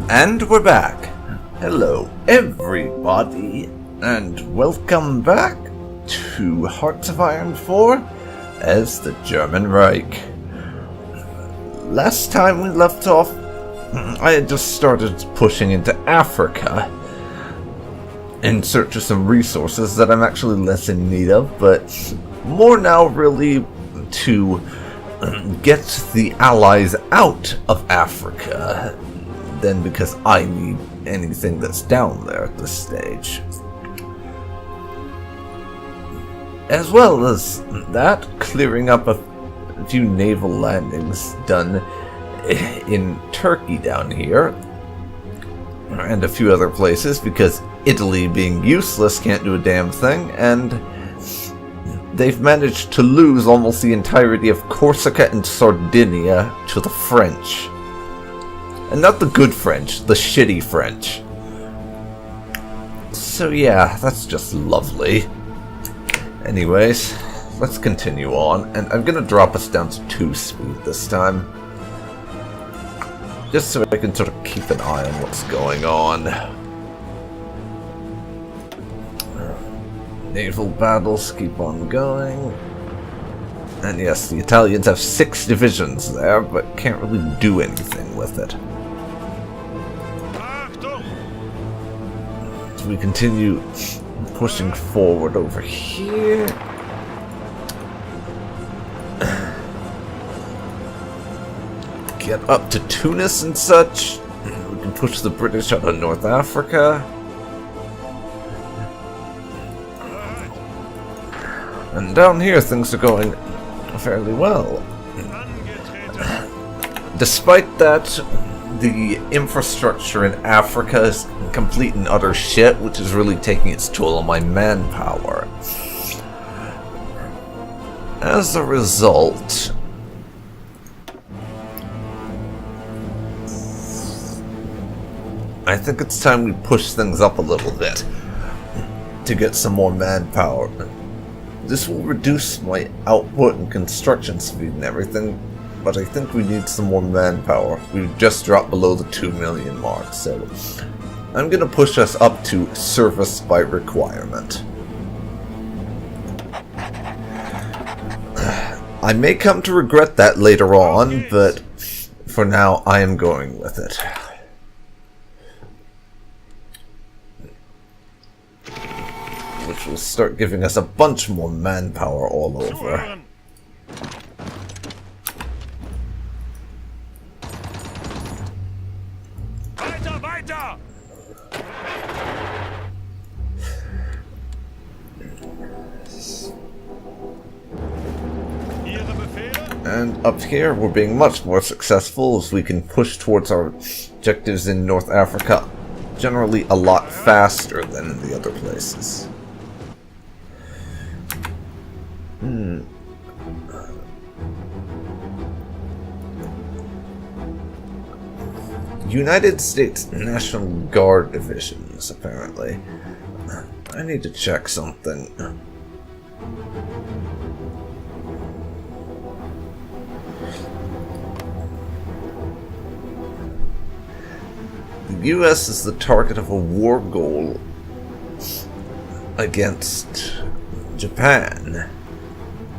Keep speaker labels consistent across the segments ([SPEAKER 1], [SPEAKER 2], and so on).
[SPEAKER 1] And we're back. Hello everybody, and welcome back to Hearts of Iron 4 as the German Reich. Last time we left off, I had just started pushing into Africa in search of some resources that I'm actually less in need of, but more now really to get the allies out of Africa than because I need anything that's down there at this stage. As well as that, clearing up a few naval landings done in Turkey down here, and a few other places, because Italy, being useless, can't do a damn thing, and they've managed to lose almost the entirety of Corsica and Sardinia to the French. And not the good French, the shitty French. So yeah, that's just lovely. Anyways, let's continue on, and I'm gonna drop us down to 2 speed this time. Just so I can sort of keep an eye on what's going on. Naval battles keep on going. And yes, the Italians have 6 divisions there, but can't really do anything with it. So we continue pushing forward over here. Get up to Tunis and such. We can push the British out of North Africa. And down here things are going fairly well. Despite that, the infrastructure in Africa is complete and utter shit, which is really taking its toll on my manpower. As a result, I think it's time we push things up a little bit to get some more manpower. This will reduce my output and construction speed and everything, but I think we need some more manpower. We've just dropped below the 2 million mark, so I'm gonna push us up to service by requirement. I may come to regret that later on, but for now I am going with it. Which will start giving us a bunch more manpower all over. And up here we're being much more successful as we can push towards our objectives in North Africa generally a lot faster than in the other places. United States National Guard divisions, apparently. I need to check something. The US is the target of a war goal against Japan,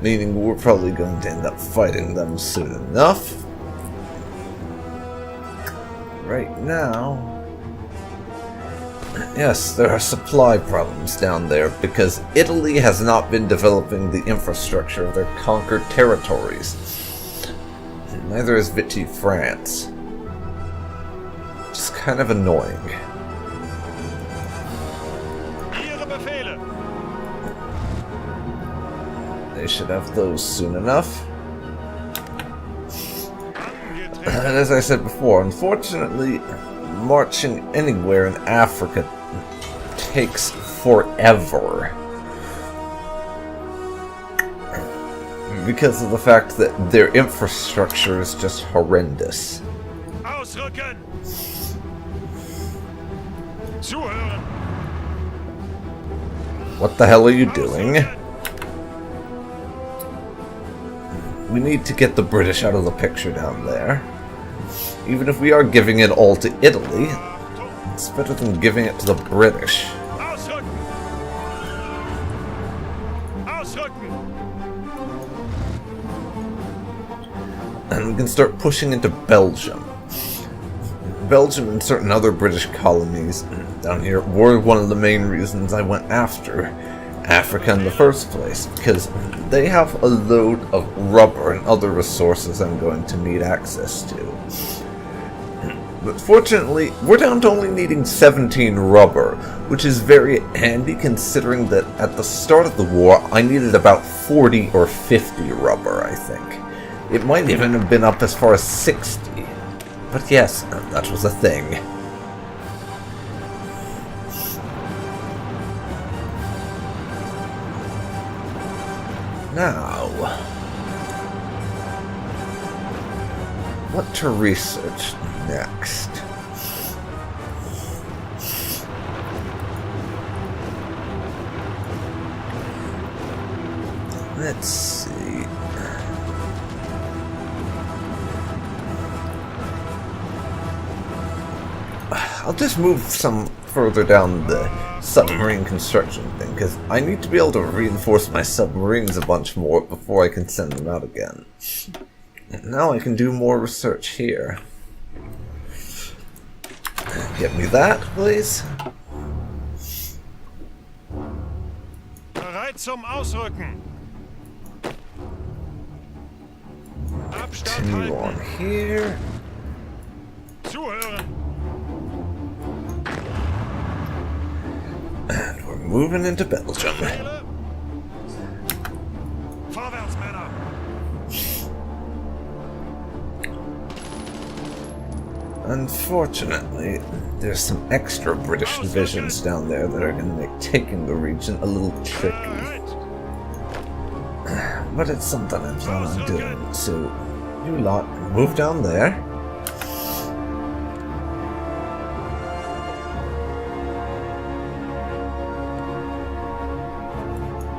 [SPEAKER 1] meaning we're probably going to end up fighting them soon enough. Right now, yes, there are supply problems down there because Italy has not been developing the infrastructure of their conquered territories. Neither has Vichy France. Just kind of annoying. They should have those soon enough. And as I said before, unfortunately, marching anywhere in Africa takes forever. Because of the fact that their infrastructure is just horrendous. What the hell are you doing? We need to get the British out of the picture down there. Even if we are giving it all to Italy, it's better than giving it to the British. And we can start pushing into Belgium. Belgium and certain other British colonies down here were one of the main reasons I went after Africa in the first place, because they have a load of rubber and other resources I'm going to need access to. But fortunately, we're down to only needing 17 rubber, which is very handy considering that at the start of the war I needed about 40 or 50 rubber, I think. It might even have been up as far as 60. But yes, that was a thing. Now, what to research next? Let's see. I'll just move some further down the submarine construction thing, because I need to be able to reinforce my submarines a bunch more before I can send them out again. And now I can do more research here. Get me that, please.
[SPEAKER 2] Bereit zum Ausrücken. Abstand
[SPEAKER 1] Continue on
[SPEAKER 2] halten.
[SPEAKER 1] here.
[SPEAKER 2] Zuhören.
[SPEAKER 1] And we're moving into Belgium.
[SPEAKER 2] Befehle. Vorwärts, Männer.
[SPEAKER 1] Unfortunately, there's some extra British divisions down there that are going to make taking the region a little tricky.
[SPEAKER 2] Bereit.
[SPEAKER 1] But it's something I plan on doing, so you lot move down there.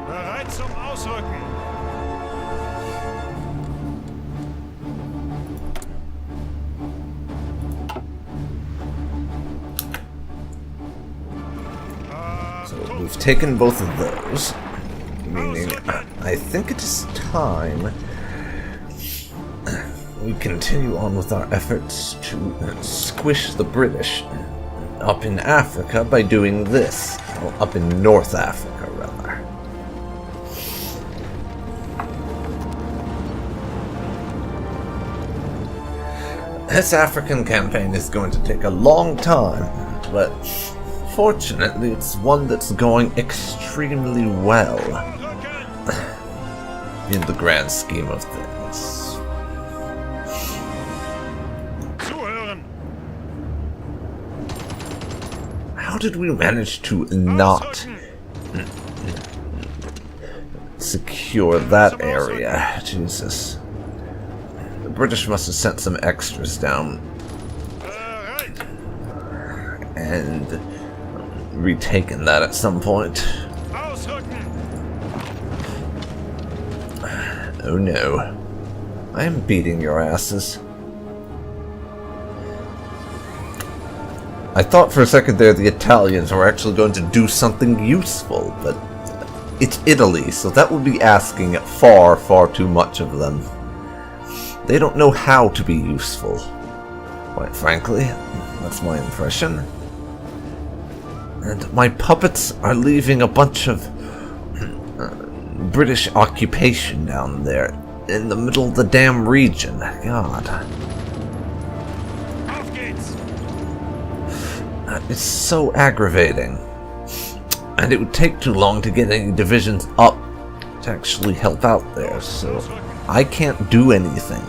[SPEAKER 2] Bereit zum Ausrücken.
[SPEAKER 1] So we've taken both of those, meaning I think it is time we continue on with our efforts to squish the British up in Africa by doing this. Well, up in North Africa, rather. This African campaign is going to take a long time, but fortunately it's one that's going extremely well in the grand scheme of things.
[SPEAKER 2] Zuhören.
[SPEAKER 1] How did we manage to not secure that area? Jesus. The British must have sent some extras down
[SPEAKER 2] Bereit.
[SPEAKER 1] and retaken that at some point.
[SPEAKER 2] Ausrücken.
[SPEAKER 1] Oh no. I am beating your asses. I thought for a second there the Italians were actually going to do something useful, but it's Italy, so that would be asking far, far too much of them. They don't know how to be useful. Quite frankly, that's my impression. And my puppets are leaving a bunch of British occupation down there in the middle of the damn region. God.
[SPEAKER 2] Auf geht's.
[SPEAKER 1] It's so aggravating. And it would take too long to get any divisions up to actually help out there, so I can't do anything.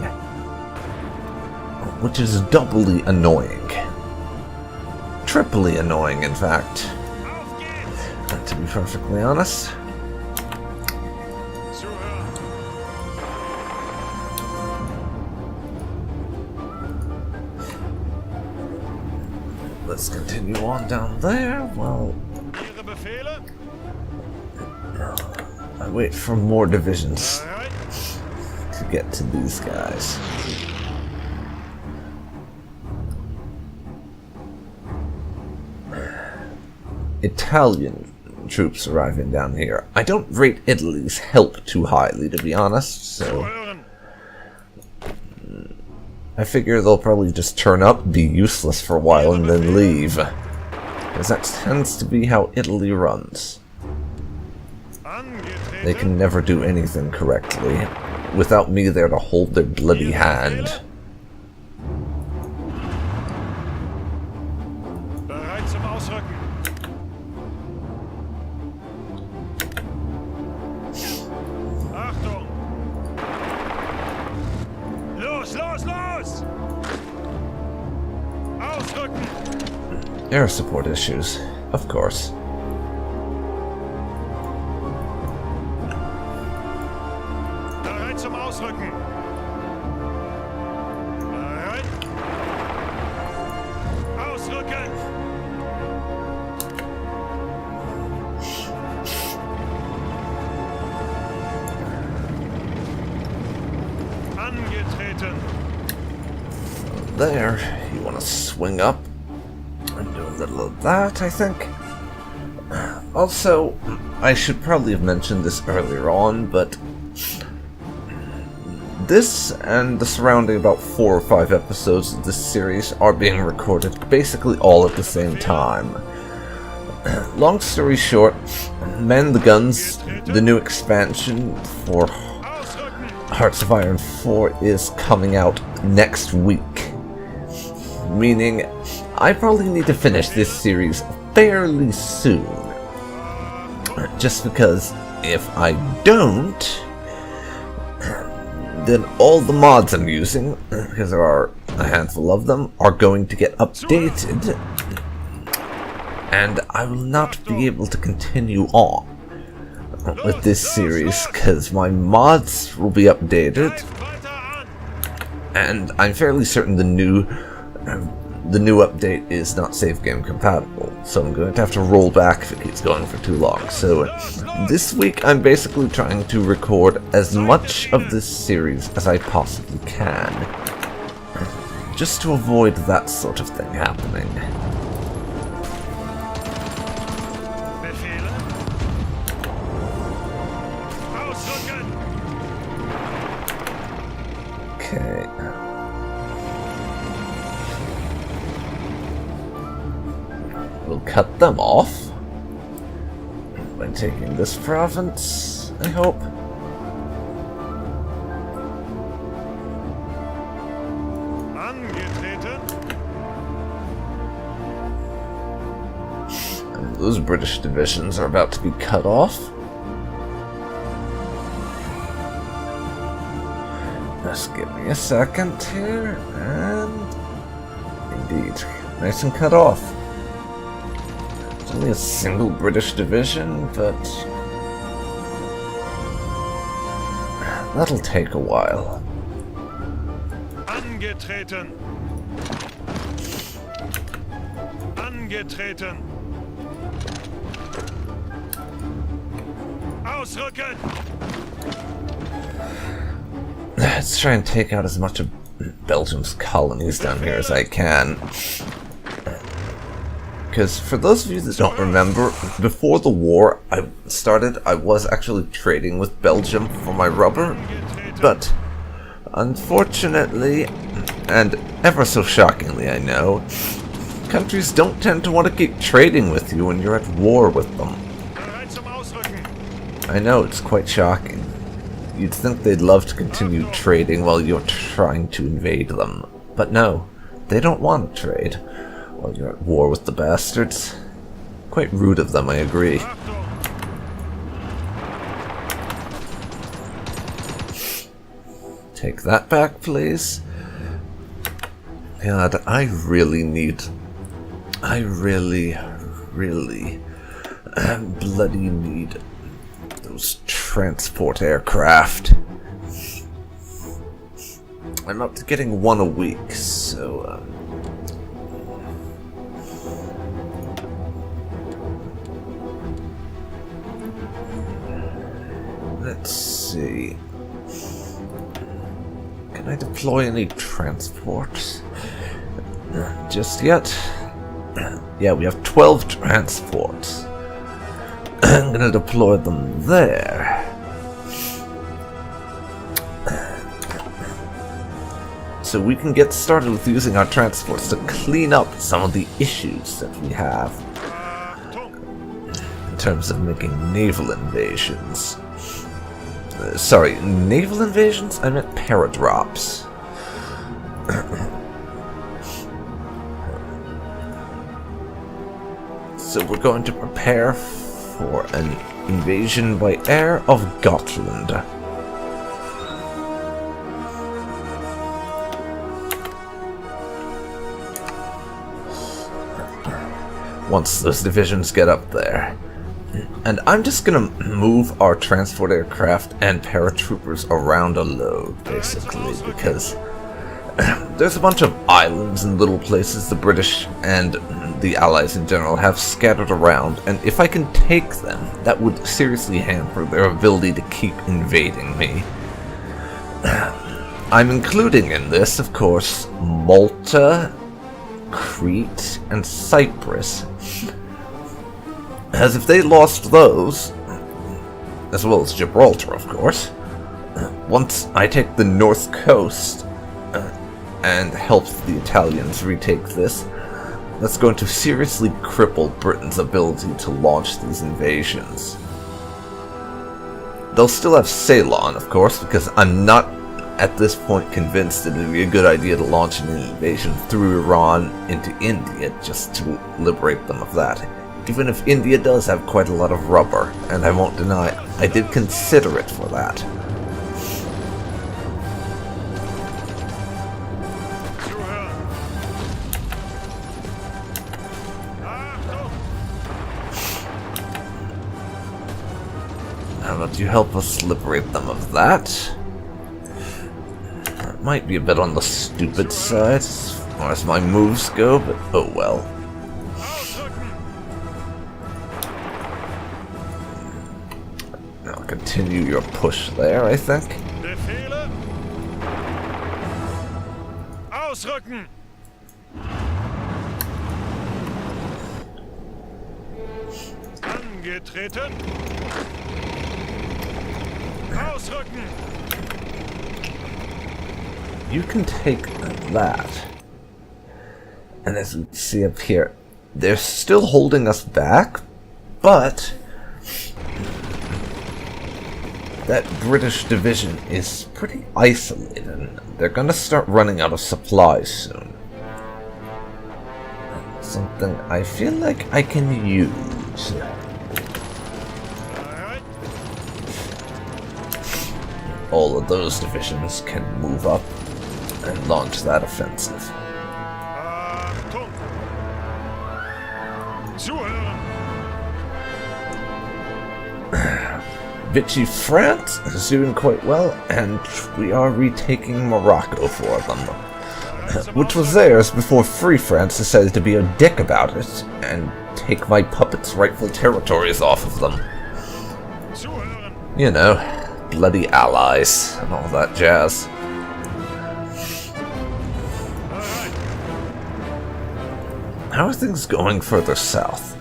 [SPEAKER 1] Which is doubly annoying. Triply annoying, in fact.
[SPEAKER 2] Auf geht's.
[SPEAKER 1] To be perfectly honest.
[SPEAKER 2] Zuhören.
[SPEAKER 1] Let's continue on down there. Well,
[SPEAKER 2] Ihre Befehle.
[SPEAKER 1] I wait for more divisions
[SPEAKER 2] Bereit.
[SPEAKER 1] to get to these guys. Italian troops arriving down here. I don't rate Italy's help too highly, to be honest, so
[SPEAKER 2] Hören.
[SPEAKER 1] I figure they'll probably just turn up, be useless for a while, and then leave. Because that tends to be how Italy runs.
[SPEAKER 2] Angetreten.
[SPEAKER 1] They can never do anything correctly without me there to hold their bloody hand.
[SPEAKER 2] Bereit zum Ausrücken. Achtung! Los, los, los! Ausrücken!
[SPEAKER 1] Air support issues, of course.
[SPEAKER 2] Bereit zum Ausrücken. Bereit. Ausrücken. Angetreten.
[SPEAKER 1] There, you want to swing up and do a little of that, I think. Also, I should probably have mentioned this earlier on, but this and the surrounding about 4 or 5 episodes of this series are being recorded basically all at the same time. Long story short, Man the Guns, the new expansion for
[SPEAKER 2] Ausrücken.
[SPEAKER 1] Hearts of Iron 4 is coming out next week. Meaning, I probably need to finish this series fairly soon. Just because if I don't, then all the mods I'm using, because there are a handful of them, are going to get updated. And I will not be able to continue on with this series because my mods will be updated,
[SPEAKER 2] Weiter an.
[SPEAKER 1] and I'm fairly certain the new update is not save game compatible, so I'm going to have to roll back if it keeps going for too long. So this week I'm basically trying to record as much of this series as I possibly can, just to avoid that sort of thing happening.
[SPEAKER 2] Befehle. Ausrücken.
[SPEAKER 1] Okay. We'll cut them off by taking this province, I hope.
[SPEAKER 2] Angetreten.
[SPEAKER 1] And those British divisions are about to be cut off. Just give me a second here, and indeed, nice and cut off. It's only a single British division, but that'll take a while.
[SPEAKER 2] Angetreten. Angetreten. Ausrücken.
[SPEAKER 1] Let's try and take out as much of Belgium's colonies down here as I can. Because for those of you that don't remember, before the war I started, I was actually trading with Belgium for my rubber. But unfortunately, and ever so shockingly I know, countries don't tend to want to keep trading with you when you're at war with them.
[SPEAKER 2] Bereit zum Ausrücken.
[SPEAKER 1] I know, it's quite shocking. You'd think they'd love to continue trading while you're trying to invade them. But no, they don't want to trade while you're at war with the bastards. Quite rude of them, I agree.
[SPEAKER 2] Achtung.
[SPEAKER 1] Take that back, please. God, I really bloody need those transport aircraft. I'm up to getting one a week, so let's see. Can I deploy any transport? Just yet? Yeah, we have 12 transports. I'm gonna deploy them there. So we can get started with using our transports to clean up some of the issues that we have in terms of making naval invasions. Sorry, naval invasions? I meant paradrops. So we're going to prepare for an invasion by air of Gotland. Once those divisions get up there. And I'm just gonna move our transport aircraft and paratroopers around a load, basically, because there's a bunch of islands and little places the British and the Allies in general have scattered around, and if I can take them, that would seriously hamper their ability to keep invading me. I'm including in this, of course, Malta, Crete, and Cyprus, as if they lost those, as well as Gibraltar, of course, once I take the north coast and help the Italians retake this, that's going to seriously cripple Britain's ability to launch these invasions. They'll still have Ceylon, of course, because I'm not at this point convinced that it would be a good idea to launch an invasion through Iran into India just to liberate them of that. Even if India does have quite a lot of rubber, and I won't deny it, I did consider it for that. How about you help us liberate them of that? That might be a bit on the stupid side as far as my moves go, but oh well. I'll continue your push there, I think.
[SPEAKER 2] Befehle. Ausrücken. Angetreten. Ausrücken.
[SPEAKER 1] You can take that. And as we see up here, they're still holding us back, but that British division is pretty isolated. They're gonna start running out of supplies soon. Something I feel like I can use. All of those divisions can move up and launch that offensive.
[SPEAKER 2] Achtung. Zuhören.
[SPEAKER 1] Vichy France is doing quite well, and we are retaking Morocco for them, which was theirs before Free France decided to be a dick about it and take my puppets' rightful territories off of them.
[SPEAKER 2] Zuhören.
[SPEAKER 1] You know, bloody allies and all that jazz. How are things going further south?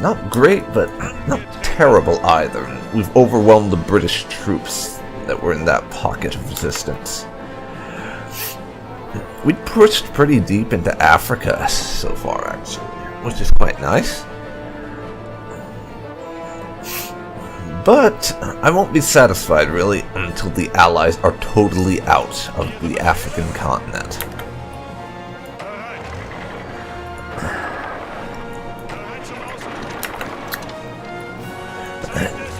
[SPEAKER 1] Not great, but not terrible either. We've overwhelmed the British troops that were in that pocket of resistance. We pushed pretty deep into Africa so far, actually, which is quite nice. But I won't be satisfied, really, until the Allies are totally out of the African continent.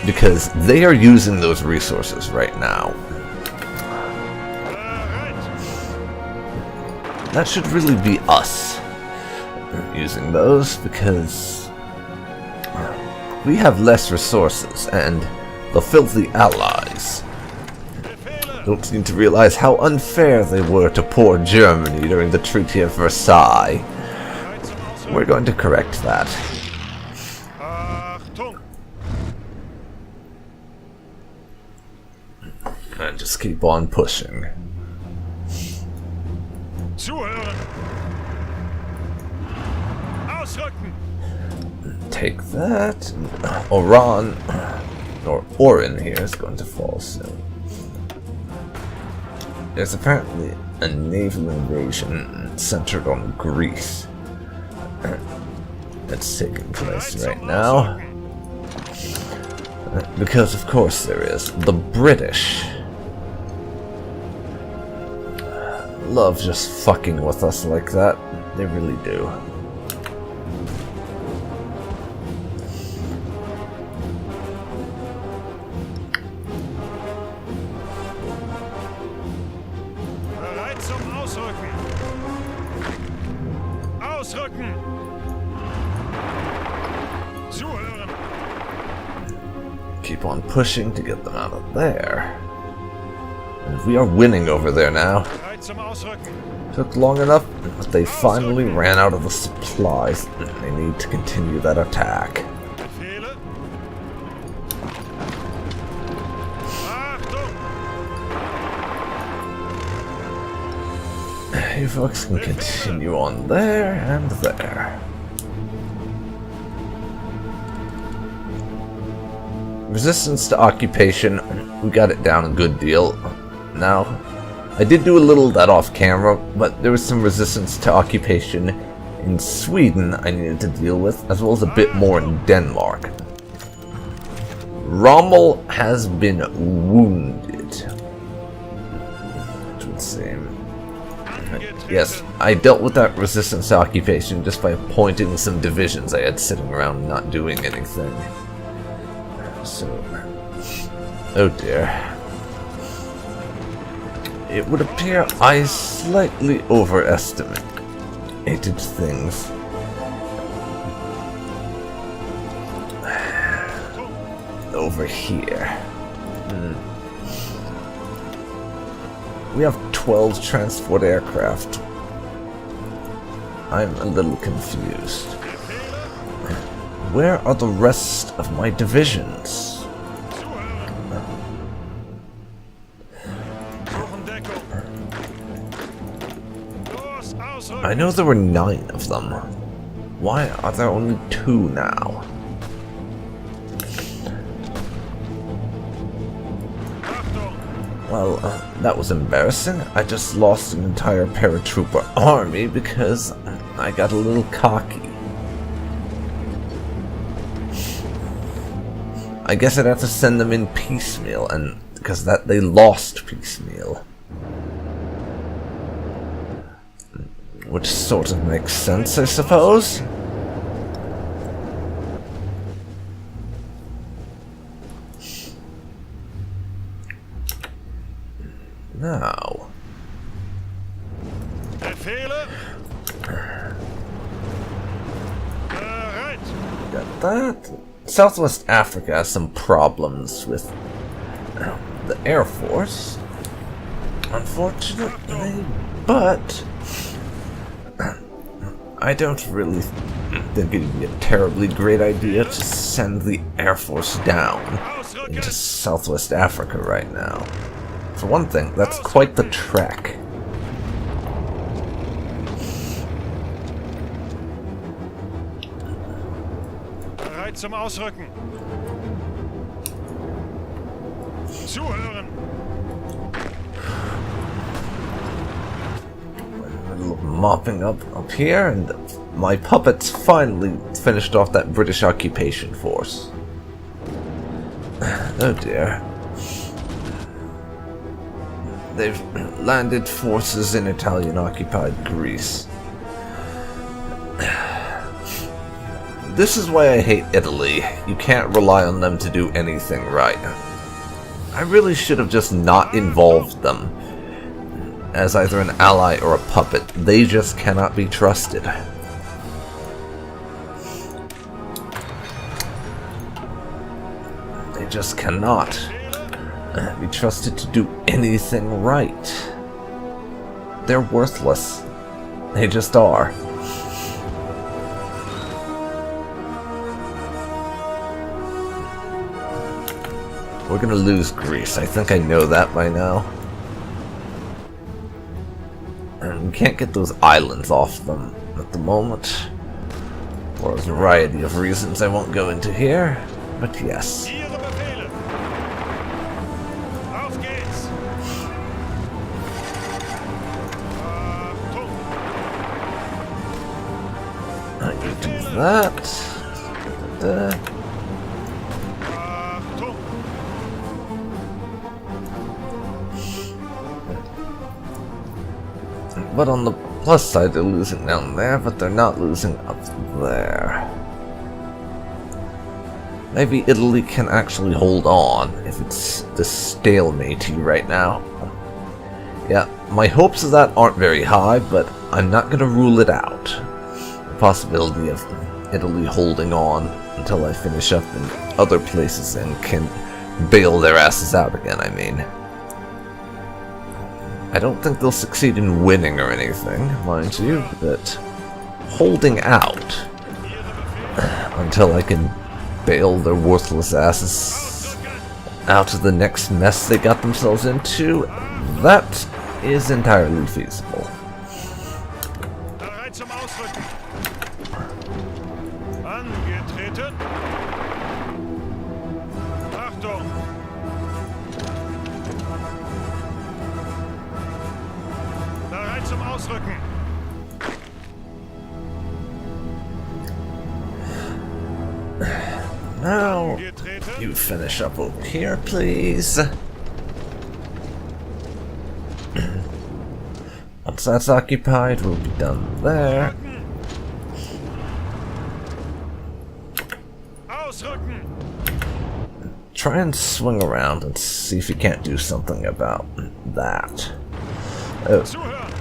[SPEAKER 1] Because they are using those resources right now. That should really be us using those, because we have less resources, and the filthy allies don't seem to realize how unfair they were to poor Germany during the Treaty of Versailles. We're going to correct that.
[SPEAKER 2] Achtung.
[SPEAKER 1] And just keep on pushing.
[SPEAKER 2] Zuhören. Ausrücken!
[SPEAKER 1] Take that. Oran, or Orin here, is going to fall soon. There's apparently a naval invasion centered on Greece that's taking place right now. Because of course there is. The British love just fucking with us like that. They really do.
[SPEAKER 2] Bereit zum Ausrücken! Ausrücken! Zuhören!
[SPEAKER 1] Keep on pushing to get them out of there. And we are winning over there now.
[SPEAKER 2] Bereit zum Ausrücken!
[SPEAKER 1] Took long enough, but they finally ran out of the supplies. They need to continue that attack.
[SPEAKER 2] Befehle! Achtung!
[SPEAKER 1] You folks can continue on there and there. Resistance to occupation, we got it down a good deal. Now, I did do a little of that off camera, but there was some resistance to occupation in Sweden I needed to deal with, as well as a bit more in Denmark. Rommel has been wounded, it would seem. Yes, I dealt with that resistance to occupation just by appointing some divisions I had sitting around not doing anything. So, oh dear. It would appear I slightly overestimated things. Over here. We have 12 transport aircraft. I'm a little confused. Where are the rest of my divisions? I know there were 9 of them. Why are there only 2 now? Well, that was embarrassing. I just lost an entire paratrooper army because I got a little cocky. I guess I'd have to send them in piecemeal, and because that they lost piecemeal. Which sort of makes sense, I suppose. Now.
[SPEAKER 2] Befehle! Bereit!
[SPEAKER 1] Got that. Southwest Africa has some problems with the Air Force, unfortunately, but I don't really think it'd be a terribly great idea to send the Air Force down into Southwest Africa right now. For one thing, that's quite the trek.
[SPEAKER 2] Bereit zum Ausrücken! Zuhören!
[SPEAKER 1] Mopping up here, and my puppets finally finished off that British occupation force. Oh dear. They've landed forces in Italian-occupied Greece. This is why I hate Italy. You can't rely on them to do anything right. I really should have just not involved them as either an ally or a puppet. They just cannot be trusted. They just cannot be trusted to do anything right. They're worthless. They just are. We're gonna lose Greece. I think I know that by now. And we can't get those islands off them at the moment. For a variety of reasons I won't go into here, but yes.
[SPEAKER 2] Ihre Befehle. Auf geht's. Achtung.
[SPEAKER 1] I can do that.
[SPEAKER 2] Achtung.
[SPEAKER 1] But on the plus side, they're losing down there, but they're not losing up there. Maybe Italy can actually hold on if it's this stalemate right now. Yeah, my hopes of that aren't very high, but I'm not going to rule it out. The possibility of Italy holding on until I finish up in other places and can bail their asses out again, I mean. I don't think they'll succeed in winning or anything, mind you, but holding out until I can bail their worthless asses out of the next mess they got themselves into, that is entirely feasible.
[SPEAKER 2] Bereit zum Ausrücken. Angetreten. Achtung. Bereit zum Ausrücken.
[SPEAKER 1] Now,
[SPEAKER 2] Angetreten.
[SPEAKER 1] you finish up over here, please. Once that's occupied, we'll be done there.
[SPEAKER 2] Ausrücken.
[SPEAKER 1] Try and swing around and see if you can't do something about that. Oh,
[SPEAKER 2] Zuhören.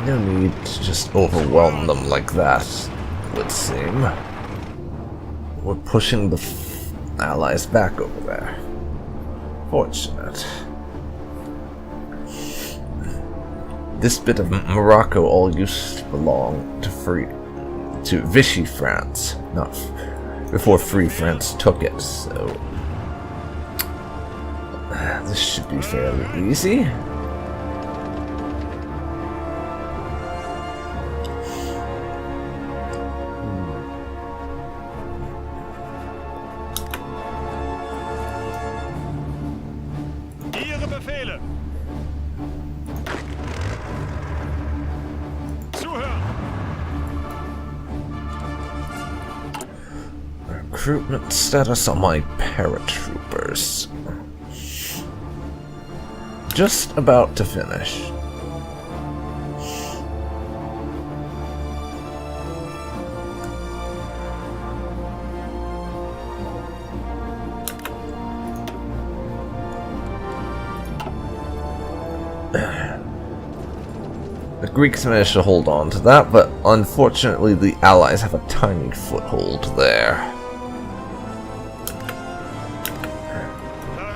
[SPEAKER 1] no need to just overwhelm them like that, would seem. We're pushing the allies back over there. Fortunate. This bit of Morocco all used to belong to Vichy France, not before Free France took it, so this should be fairly easy.
[SPEAKER 2] Ihre Befehle. Zuhören.
[SPEAKER 1] Recruitment status on my paratroopers. Just about to finish. The Greeks managed to hold on to that, but unfortunately the Allies have a tiny foothold there.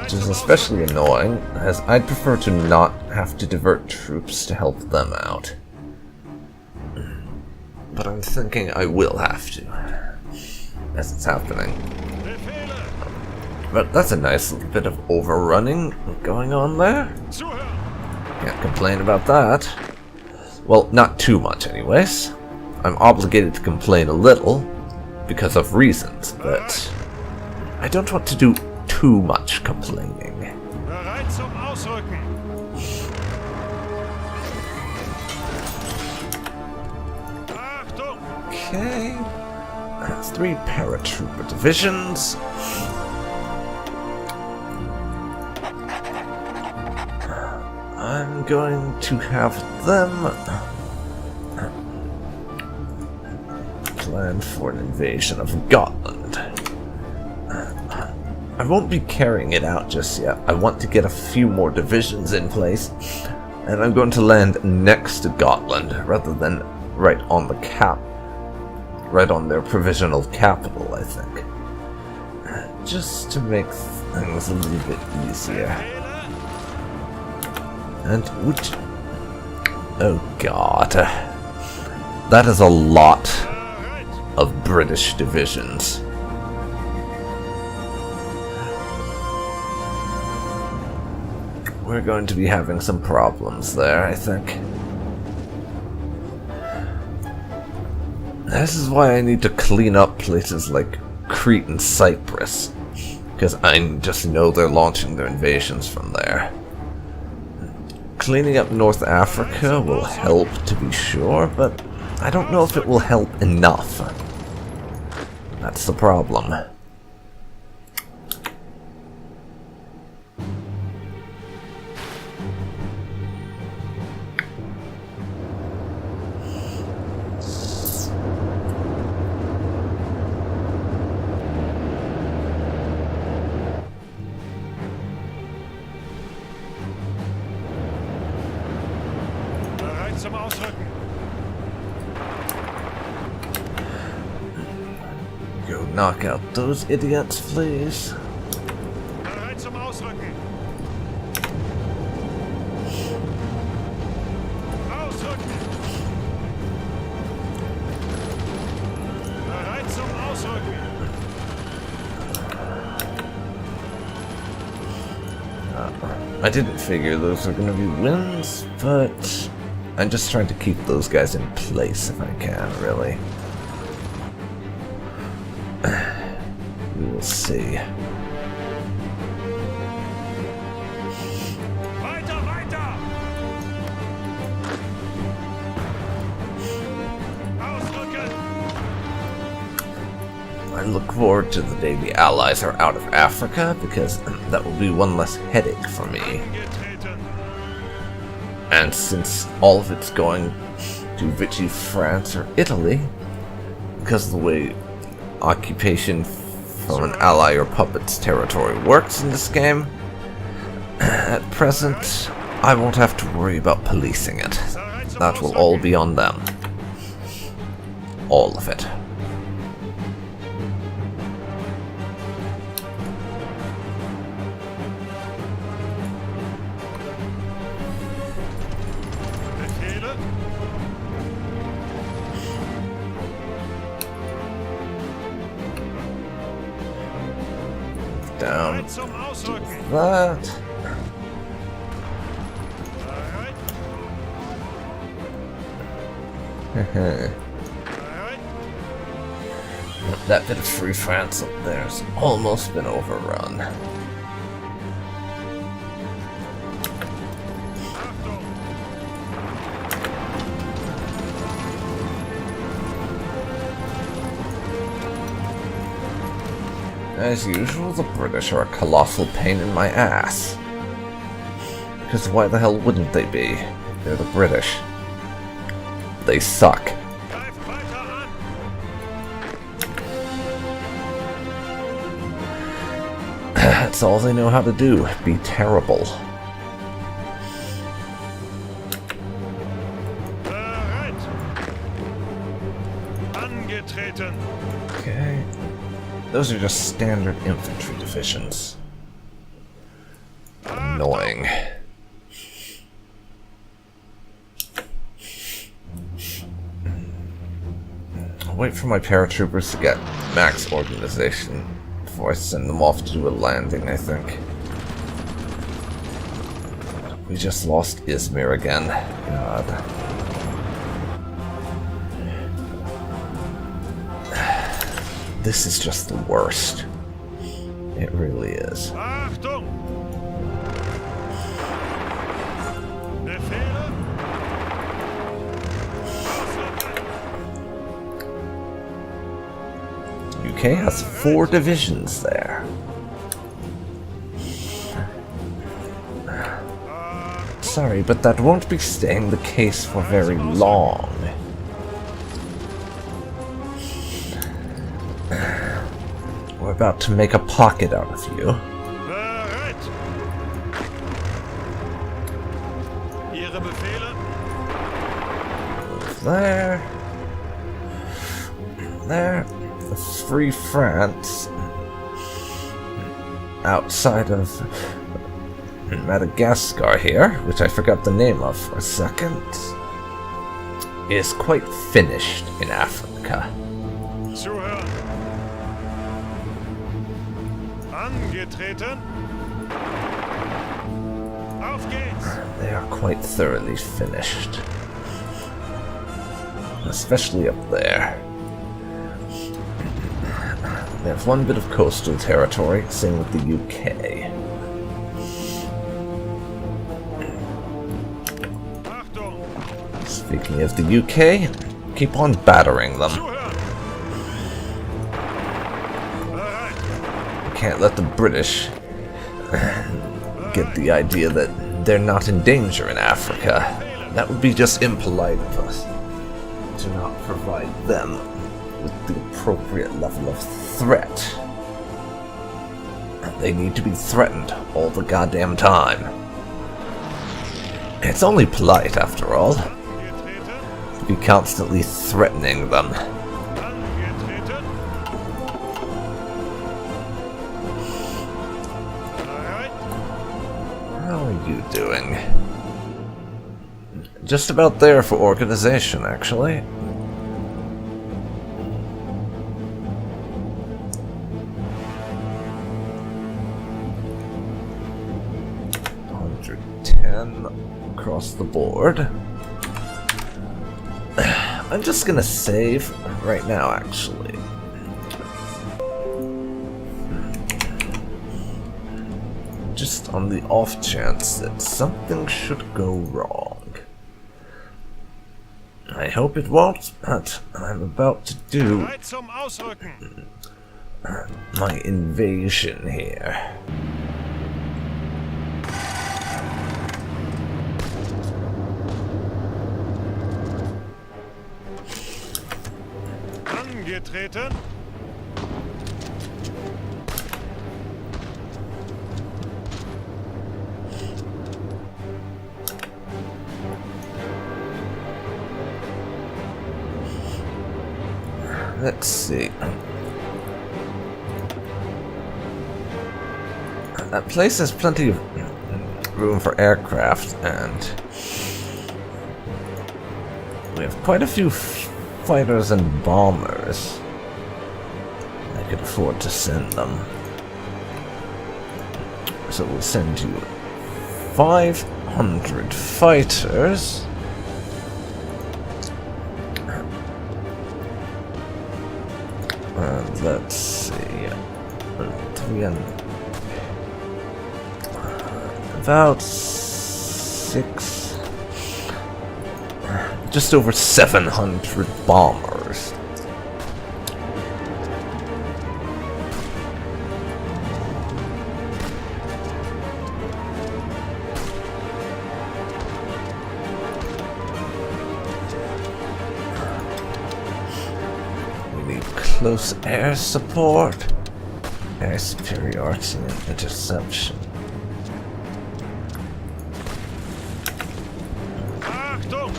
[SPEAKER 1] Which is especially annoying, as I'd prefer to not have to divert troops to help them out. But I'm thinking I will have to, as it's happening.
[SPEAKER 2] Befehle.
[SPEAKER 1] But that's a nice little bit of overrunning going on there.
[SPEAKER 2] Zuhören.
[SPEAKER 1] Can't complain about that. Well, not too much anyways. I'm obligated to complain a little, because of reasons, but I don't want to do too much complaining.
[SPEAKER 2] Bereit zum Ausrücken. Achtung.
[SPEAKER 1] Okay. 3 paratrooper divisions. I'm going to have them plan for an invasion of Gotland. I won't be carrying it out just yet. I want to get a few more divisions in place, and I'm going to land next to Gotland rather than right on the right on their provisional capital, I think. Just to make things a little bit easier. And which... Oh god. That is a lot of British divisions. We're going to be having some problems there, I think. This is why I need to clean up places like Crete and Cyprus, because I just know they're launching their invasions from there. Cleaning up North Africa will help, to be sure, but I don't know if it will help enough. That's the problem.
[SPEAKER 2] Zum Ausrücken.
[SPEAKER 1] Go knock out those idiots, please.
[SPEAKER 2] Bereit zum Ausrücken. Ausrücken. Bereit zum Ausrücken.
[SPEAKER 1] I didn't figure those were going to be wins, but I'm just trying to keep those guys in place if I can, really. We will see.
[SPEAKER 2] Weiter, weiter! Ausrücken!
[SPEAKER 1] I look forward to the day the Allies are out of Africa, because that will be one less headache for me.
[SPEAKER 2] Angetreten.
[SPEAKER 1] And since all of it's going to Vichy, France, or Italy, because of the way occupation from an ally or puppet's territory works in this game, at present, I won't have to worry about policing it. That will all be on them. All of it.
[SPEAKER 2] Befehle?
[SPEAKER 1] Down
[SPEAKER 2] Bereit zum Ausrücken.
[SPEAKER 1] that.
[SPEAKER 2] Bereit? Bereit?
[SPEAKER 1] That bit of free France up there's almost been overrun.
[SPEAKER 2] Achtung!
[SPEAKER 1] As usual, the British are a colossal pain in my ass. Because why the hell wouldn't they be? They're the British. They suck.
[SPEAKER 2] Greif weiter an!
[SPEAKER 1] That's all they know how to do. Be terrible.
[SPEAKER 2] Bereit! Angetreten!
[SPEAKER 1] Okay. Those are just standard infantry divisions. Annoying. I'll wait for my paratroopers to get max organization before I send them off to do a landing, I think. We just lost Izmir again. God. This is just the worst. It really is.
[SPEAKER 2] Achtung! Befehle? Ausrücken!
[SPEAKER 1] UK has 4 divisions there. Sorry, but that won't be staying the case for very long. We're about to make a pocket out of you.
[SPEAKER 2] Bereit! Ihre Befehle?
[SPEAKER 1] Move there. There. Free France. Outside of Madagascar here, which I forgot the name of for a second, is quite finished in Africa.
[SPEAKER 2] Zuhören! Angetreten! Auf geht's!
[SPEAKER 1] They are quite thoroughly finished. Especially up there. They have one bit of coastal territory, same with the UK.
[SPEAKER 2] Achtung!
[SPEAKER 1] Speaking of the UK, keep on battering them.
[SPEAKER 2] Zuhören! Bereit!
[SPEAKER 1] Can't let the British get the idea that they're not in danger in Africa. That would be just impolite of us to not provide them with the appropriate level of threat. They need to be threatened all the goddamn time. It's only polite, after all,
[SPEAKER 2] Angetreten!
[SPEAKER 1] to be constantly threatening them.
[SPEAKER 2] Angetreten! Bereit!
[SPEAKER 1] How are you doing? Just about there for organization, actually. Across the board. I'm just gonna save right now, actually. Just on the off chance that something should go wrong. I hope it won't, but I'm about to do
[SPEAKER 2] Bereit zum Ausrücken!
[SPEAKER 1] my invasion here.
[SPEAKER 2] Angetreten!
[SPEAKER 1] Let's see. That place has plenty of room for aircraft, and we have quite a few fighters and bombers. I could afford to send them. So we'll send you 500 fighters. And let's see. 300. About 6. Just over 700 bombers. We need close air support, air superiority, and interception.
[SPEAKER 2] Achtung!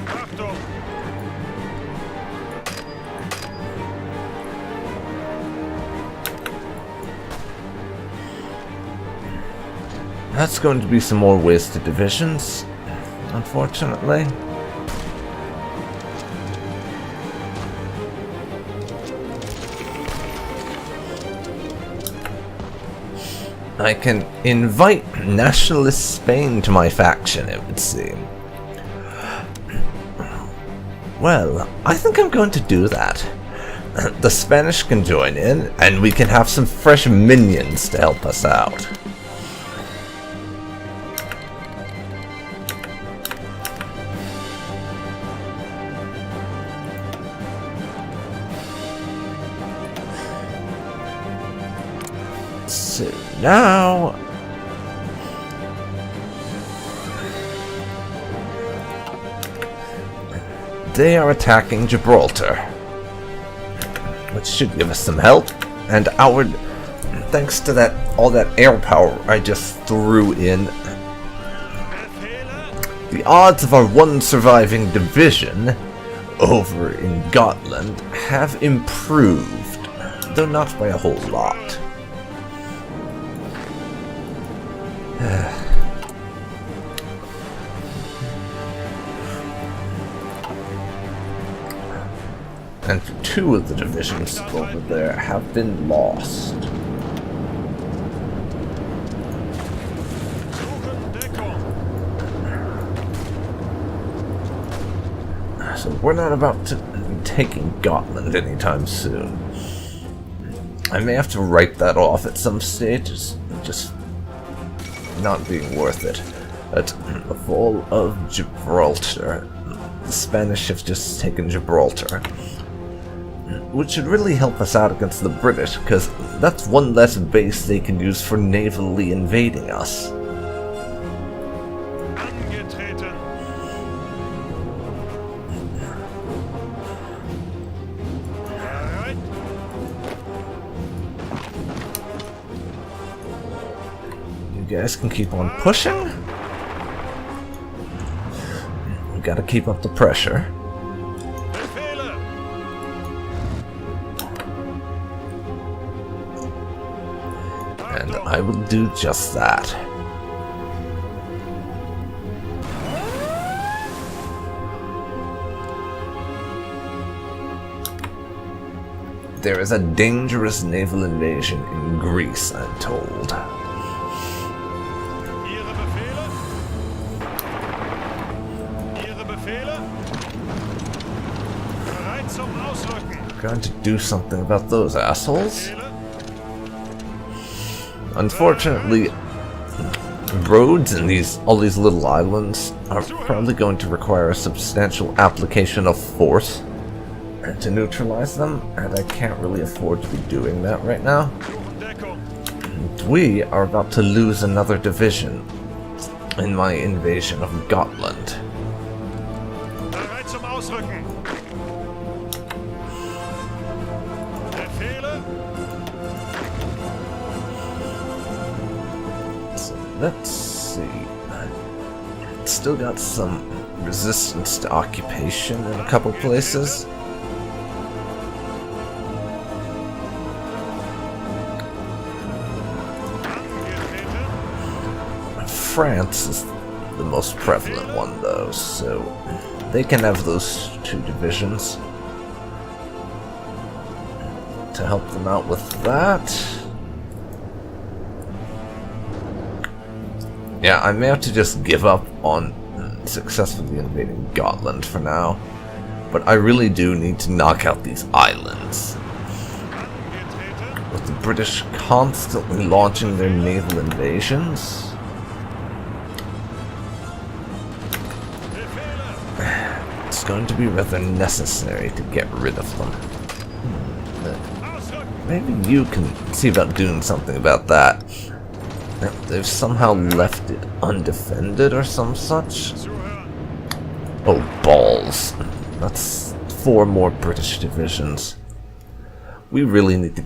[SPEAKER 2] Achtung!
[SPEAKER 1] That's going to be some more wasted divisions, unfortunately. I can invite nationalist Spain to my faction, it would seem. Well, I think I'm going to do that. The Spanish can join in, and we can have some fresh minions to help us out. So now, they are attacking Gibraltar, which should give us some help. And our, thanks to that, all that air power I just threw in,
[SPEAKER 2] Befehle!
[SPEAKER 1] the odds of our one surviving division over in Gotland have improved, though not by a whole lot. And 2 of the divisions over there have been lost.
[SPEAKER 2] Suchen Deckung!
[SPEAKER 1] So we're not about to be taking Gotland anytime soon. I may have to write that off at some stage, just not being worth it. At the fall of Gibraltar, the Spanish have just taken Gibraltar, which should really help us out against the British, because that's one less base they can use for navally invading us.
[SPEAKER 2] Angetreten. Bereit.
[SPEAKER 1] You guys can keep on pushing. We gotta keep up the pressure.
[SPEAKER 2] Befehle.
[SPEAKER 1] And
[SPEAKER 2] Achtung.
[SPEAKER 1] I will do just that. There is a dangerous naval invasion in Greece, I'm told.
[SPEAKER 2] Ihre Befehle? Ihre Befehle? Bereit zum Ausrücken.
[SPEAKER 1] Going to do something about those assholes.
[SPEAKER 2] Befehle?
[SPEAKER 1] Unfortunately, roads in all these little islands are probably going to require a substantial application of force to neutralize them, and I can't really afford to be doing that right now.
[SPEAKER 2] Suchen Deckung.
[SPEAKER 1] We are about to lose another division in my invasion of Gotland.
[SPEAKER 2] Bereit zum Ausrücken. Befehle?
[SPEAKER 1] So let's see. Still got some resistance to occupation in a couple places.
[SPEAKER 2] Angetreten.
[SPEAKER 1] France is the most prevalent one, though, so they can have those two divisions to help them out with that. Yeah, I may have to just give up on successfully invading Gotland for now, but I really do need to knock out these islands.
[SPEAKER 2] Angetreten.
[SPEAKER 1] With the British constantly launching their naval invasions,
[SPEAKER 2] Befehle.
[SPEAKER 1] it's going to be rather necessary to get rid of them.
[SPEAKER 2] Ausrücken.
[SPEAKER 1] Maybe you can see about doing something about that. They've somehow left it undefended or some such.
[SPEAKER 2] Zuhören.
[SPEAKER 1] Oh, balls. That's 4 more British divisions. We really need to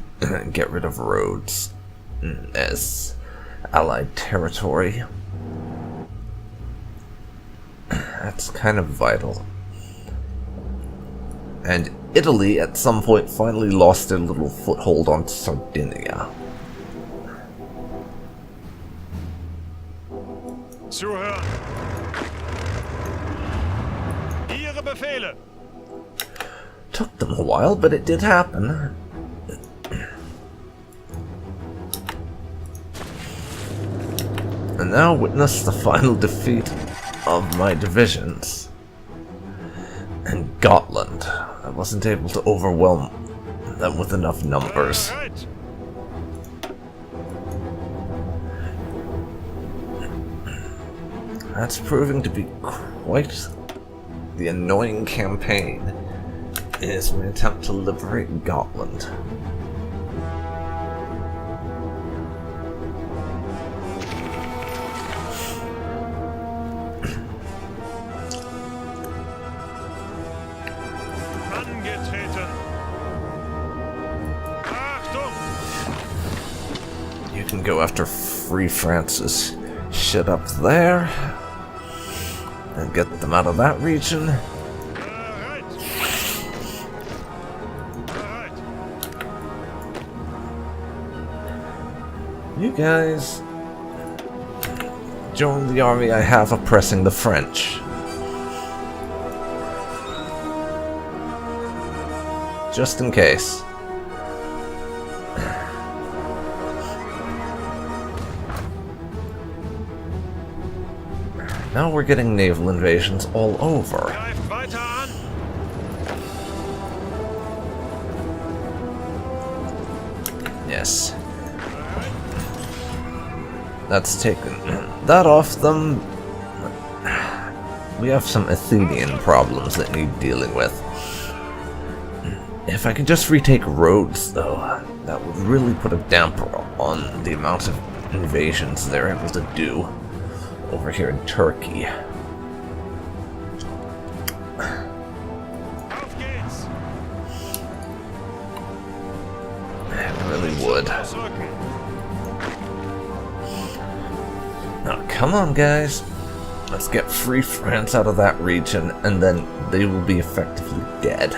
[SPEAKER 1] get rid of Rhodes as Allied territory. That's kind of vital. And Italy at some point finally lost their little foothold on Sardinia.
[SPEAKER 2] Zuhören. Ihre Befehle.
[SPEAKER 1] Took them a while, but it did happen. And now witness the final defeat of my divisions. And Gotland. I wasn't able to overwhelm them with enough numbers.
[SPEAKER 2] Bereit.
[SPEAKER 1] That's proving to be quite the annoying campaign. It is my attempt to liberate Gotland.
[SPEAKER 2] Angetreten. Achtung.
[SPEAKER 1] You can go after Free France's shit up there and get them out of that region.
[SPEAKER 2] Bereit. Bereit.
[SPEAKER 1] You guys join the army I have oppressing the French. Just in case. Now we're getting naval invasions all over.
[SPEAKER 2] Greift weiter an.
[SPEAKER 1] Yes. That's taken that off them. We have some Athenian problems that need dealing with. If I can just retake Rhodes, though, that would really put a damper on the amount of invasions they're able to do over here in Turkey.
[SPEAKER 2] Auf geht's.
[SPEAKER 1] It really would.
[SPEAKER 2] Ausrücken.
[SPEAKER 1] Now, come on, guys. Let's get Free France out of that region, and then they will be effectively dead.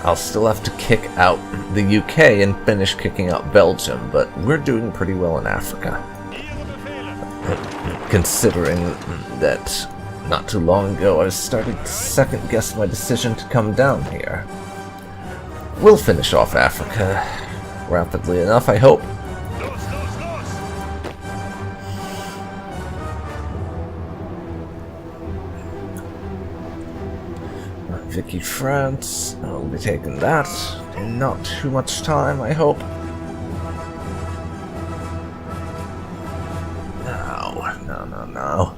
[SPEAKER 1] I'll still have to kick out the UK and finish kicking out Belgium, but we're doing pretty well in Africa.
[SPEAKER 2] Ihre Befehle.
[SPEAKER 1] Considering that not too long ago I was starting to second guess my decision to come down here. We'll finish off Africa rapidly enough, I hope.
[SPEAKER 2] Los, los, los.
[SPEAKER 1] Vicky France, I'll be taking that in not too much time, I hope. No.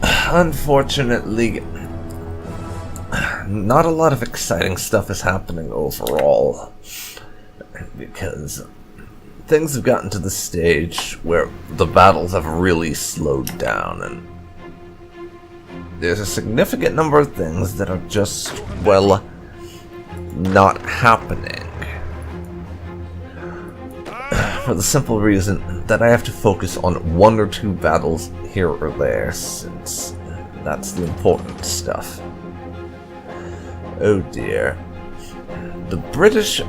[SPEAKER 1] Unfortunately, not a lot of exciting stuff is happening overall, because things have gotten to the stage where the battles have really slowed down, and there's a significant number of things that are just, well, not happening. For the simple reason that I have to focus on one or two battles here or there, since that's the important stuff. Oh dear. The British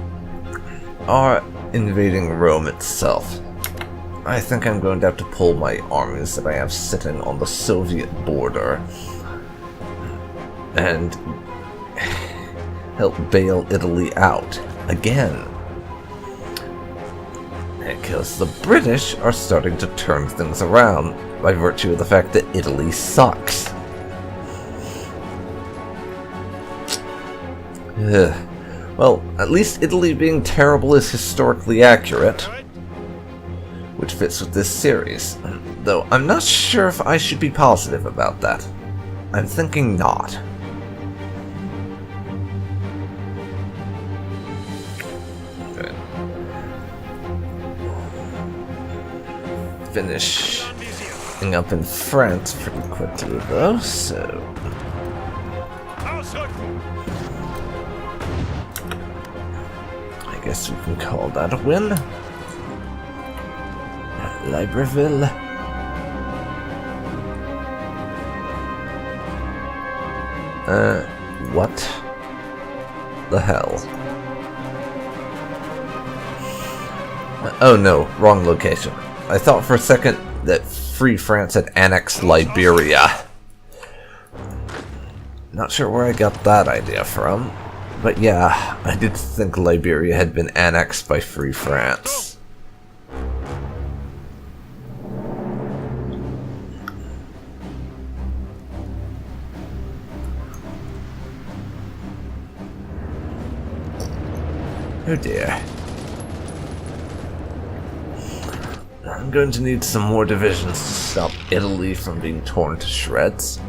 [SPEAKER 1] are invading Rome itself. I think I'm going to have to pull my armies that I have sitting on the Soviet border and help bail Italy out again. Because the British are starting to turn things around by virtue of the fact that Italy sucks. Well, at least Italy being terrible is historically accurate, which fits with this series, though I'm not sure if I should be positive about that. I'm thinking not. Finishing up in France pretty quickly though, so
[SPEAKER 2] Ausrücken.
[SPEAKER 1] I guess we can call that a win. Libreville. What the hell? Oh no, wrong location. I thought for a second that Free France had annexed Liberia. Not sure where I got that idea from, but yeah, I did think Liberia had been annexed by Free France. Oh dear. I'm going to need some more divisions to stop Italy from being torn to shreds.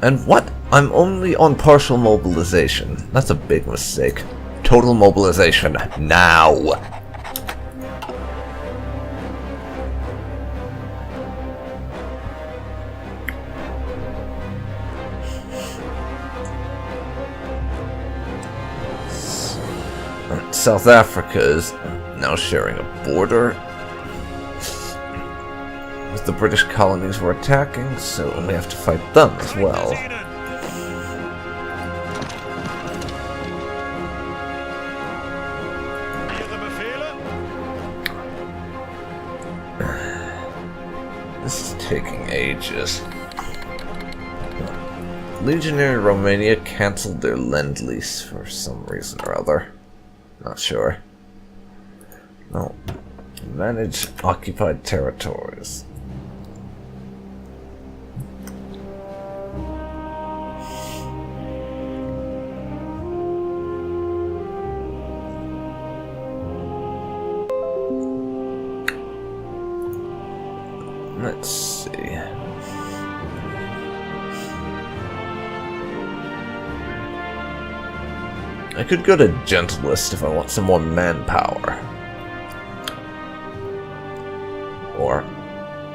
[SPEAKER 1] And what? I'm only on partial mobilization. That's a big mistake. Total mobilization now. South Africa is now sharing a border with the British colonies we're attacking, so we have to fight them as well.
[SPEAKER 2] Ihre Befehle.
[SPEAKER 1] This is taking ages. Legionary Romania cancelled their lend-lease for some reason or other. Not sure. No. Manage occupied territories. Let's see. I could go to Gentlest if I want some more manpower. Or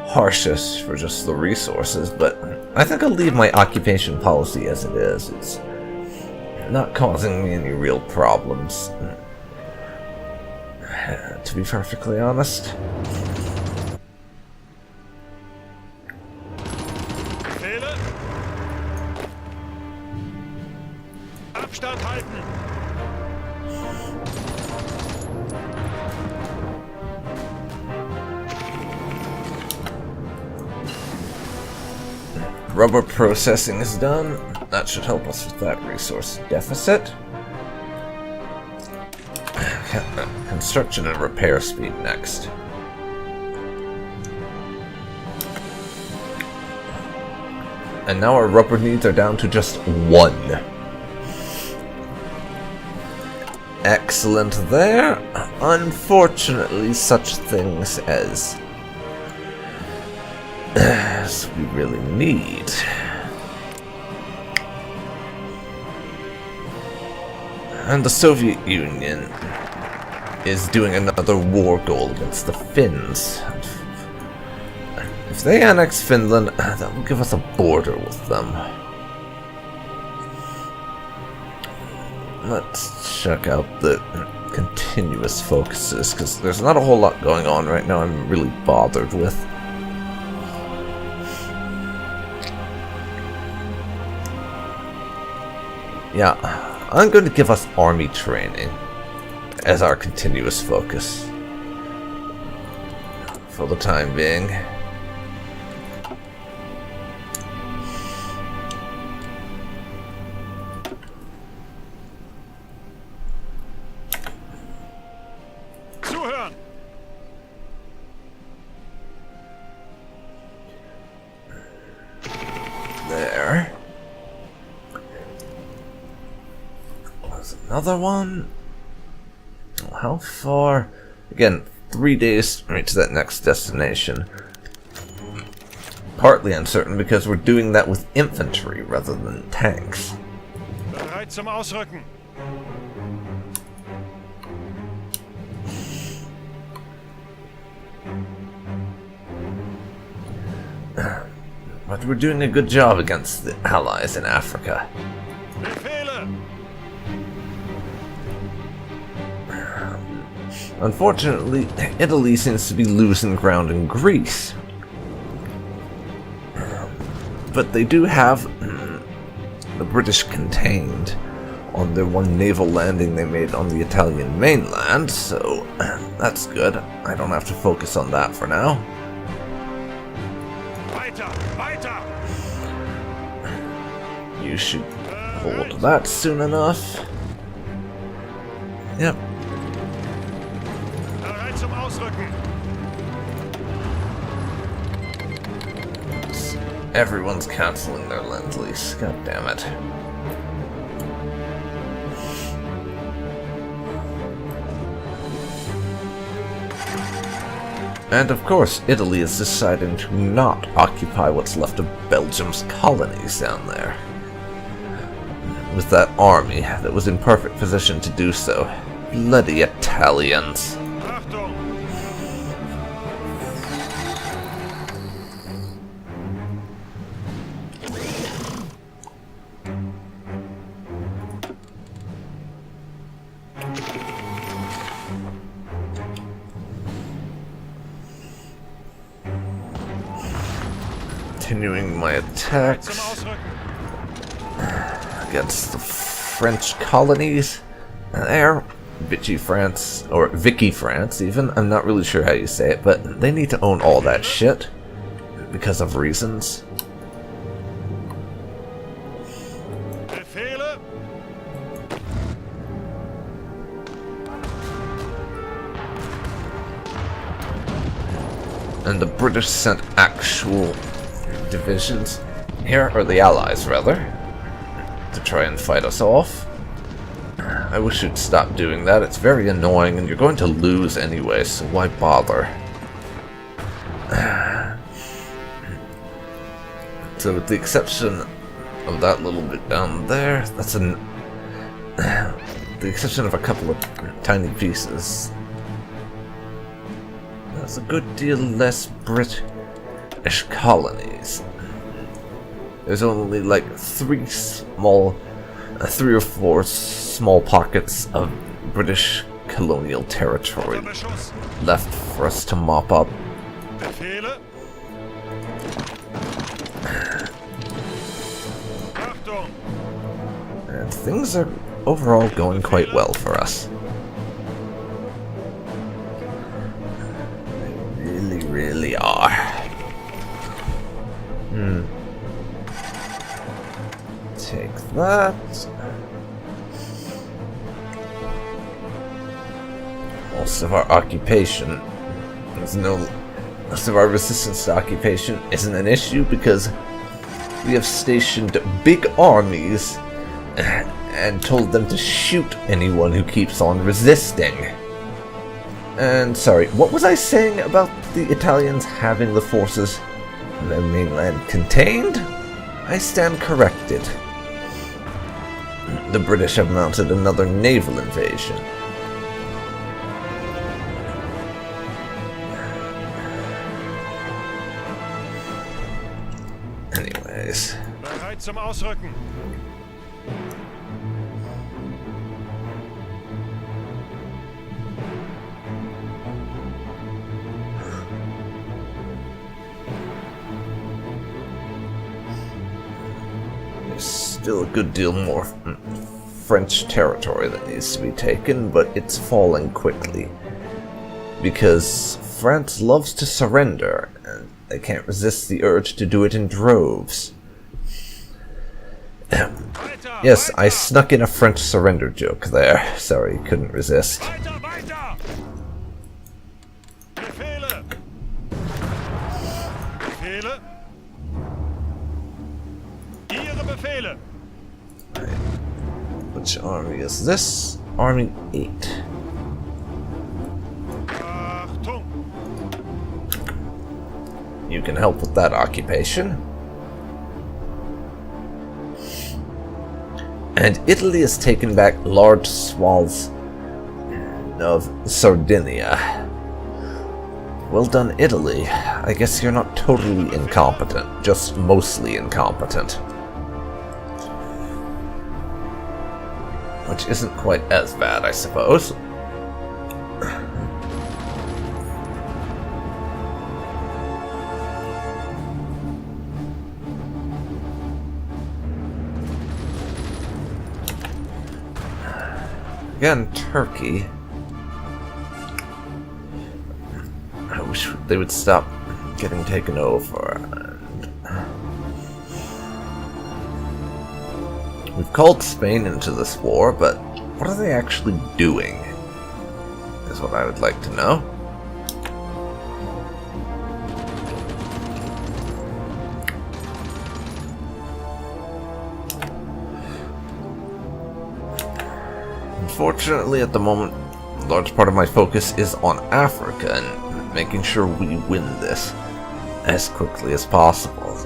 [SPEAKER 1] Harshest for just the resources, but I think I'll leave my occupation policy as it is. It's not causing me any real problems, to be perfectly honest.
[SPEAKER 2] Befehle? Abstand halten!
[SPEAKER 1] Rubber processing is done. That should help us with that resource deficit. Construction and repair speed next. And now our rubber needs are down to just 1. Excellent there. Unfortunately, such things as we really need. And the Soviet Union is doing another war goal against the Finns. If they annex Finland, that will give us a border with them. Let's check out the continuous focuses, because there's not a whole lot going on right now I'm really bothered with. Yeah, I'm going to give us army training as our continuous focus for the time being.
[SPEAKER 2] Zuhören!
[SPEAKER 1] There. There's another one. How far? Again, 3 days to reach that next destination. Partly uncertain because we're doing that with infantry rather than tanks.
[SPEAKER 2] Bereit zum Ausrücken!
[SPEAKER 1] But we're doing a good job against the allies in Africa.
[SPEAKER 2] Befehle!
[SPEAKER 1] Unfortunately, Italy seems to be losing ground in Greece. But they do have the British contained on their one naval landing they made on the Italian mainland, so that's good. I don't have to focus on that for now.
[SPEAKER 2] Weiter! Weiter!
[SPEAKER 1] You should hold that soon enough. Yep.
[SPEAKER 2] Bereit zum Ausrücken!
[SPEAKER 1] Everyone's canceling their lend-lease. God damn it. And of course, Italy is deciding to not occupy what's left of Belgium's colonies down there. With that army that was in perfect position to do so. Bloody Italians.
[SPEAKER 2] Achtung!
[SPEAKER 1] Continuing my
[SPEAKER 2] Zum
[SPEAKER 1] attacks
[SPEAKER 2] Ausrücken!
[SPEAKER 1] against the French colonies. There, Vichy France, or Vicky France even, I'm not really sure how you say it, but they need to own all that shit because of reasons.
[SPEAKER 2] Befehle?
[SPEAKER 1] And the British sent actual divisions here, or the Allies rather, to try and fight us off. I wish you'd stop doing that. It's very annoying and you're going to lose anyway, so why bother? So with the exception of that little bit down there, that's the exception of a couple of tiny pieces. That's a good deal less British colonies. There's only like three or four small pockets of British colonial territory left for us to mop up.
[SPEAKER 2] Befehle? Achtung!
[SPEAKER 1] And things are overall going quite well for us. They really are. Take that. Most of our occupation most of our resistance to occupation isn't an issue because we have stationed big armies and told them to shoot anyone who keeps on resisting. And sorry, what was I saying about the Italians having the forces in their mainland contained? I stand corrected. The British have mounted another naval invasion. Anyways.
[SPEAKER 2] Bereit zum Ausrücken.
[SPEAKER 1] There's still a good deal more French territory that needs to be taken, but it's falling quickly. Because France loves to surrender, and they can't resist the urge to do it in droves. Yes, I snuck in a French surrender joke there. Sorry, couldn't resist.
[SPEAKER 2] Weiter, weiter! Befehle! Befehle? Ihre Befehle!
[SPEAKER 1] Which army is this? Army 8.
[SPEAKER 2] Achtung!
[SPEAKER 1] You can help with that occupation. And Italy has taken back large swaths of Sardinia. Well done, Italy. I guess you're not totally incompetent, just mostly incompetent. Which isn't quite as bad, I suppose. Again, Turkey. I wish they would stop getting taken over. We've called Spain into this war, but what are they actually doing? Is what I would like to know. Unfortunately, at the moment, a large part of my focus is on Africa and making sure we win this as quickly as possible.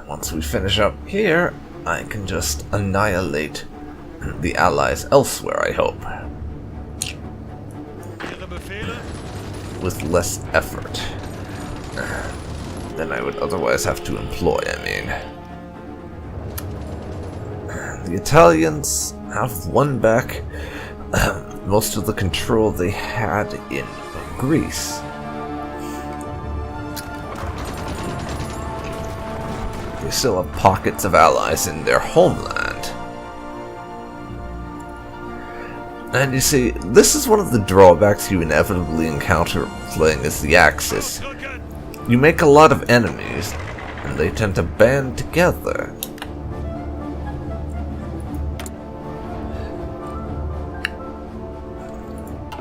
[SPEAKER 1] Once we finish up here, I can just annihilate the Allies elsewhere, I hope.
[SPEAKER 2] Ihre Befehle?
[SPEAKER 1] With less effort than I would otherwise have to employ, I mean. The Italians have won back most of the control they had in Greece. They still have pockets of allies in their homeland. And you see, this is one of the drawbacks you inevitably encounter playing as the Axis.
[SPEAKER 2] Ausrücken!
[SPEAKER 1] You make a lot of enemies, and they tend to band together.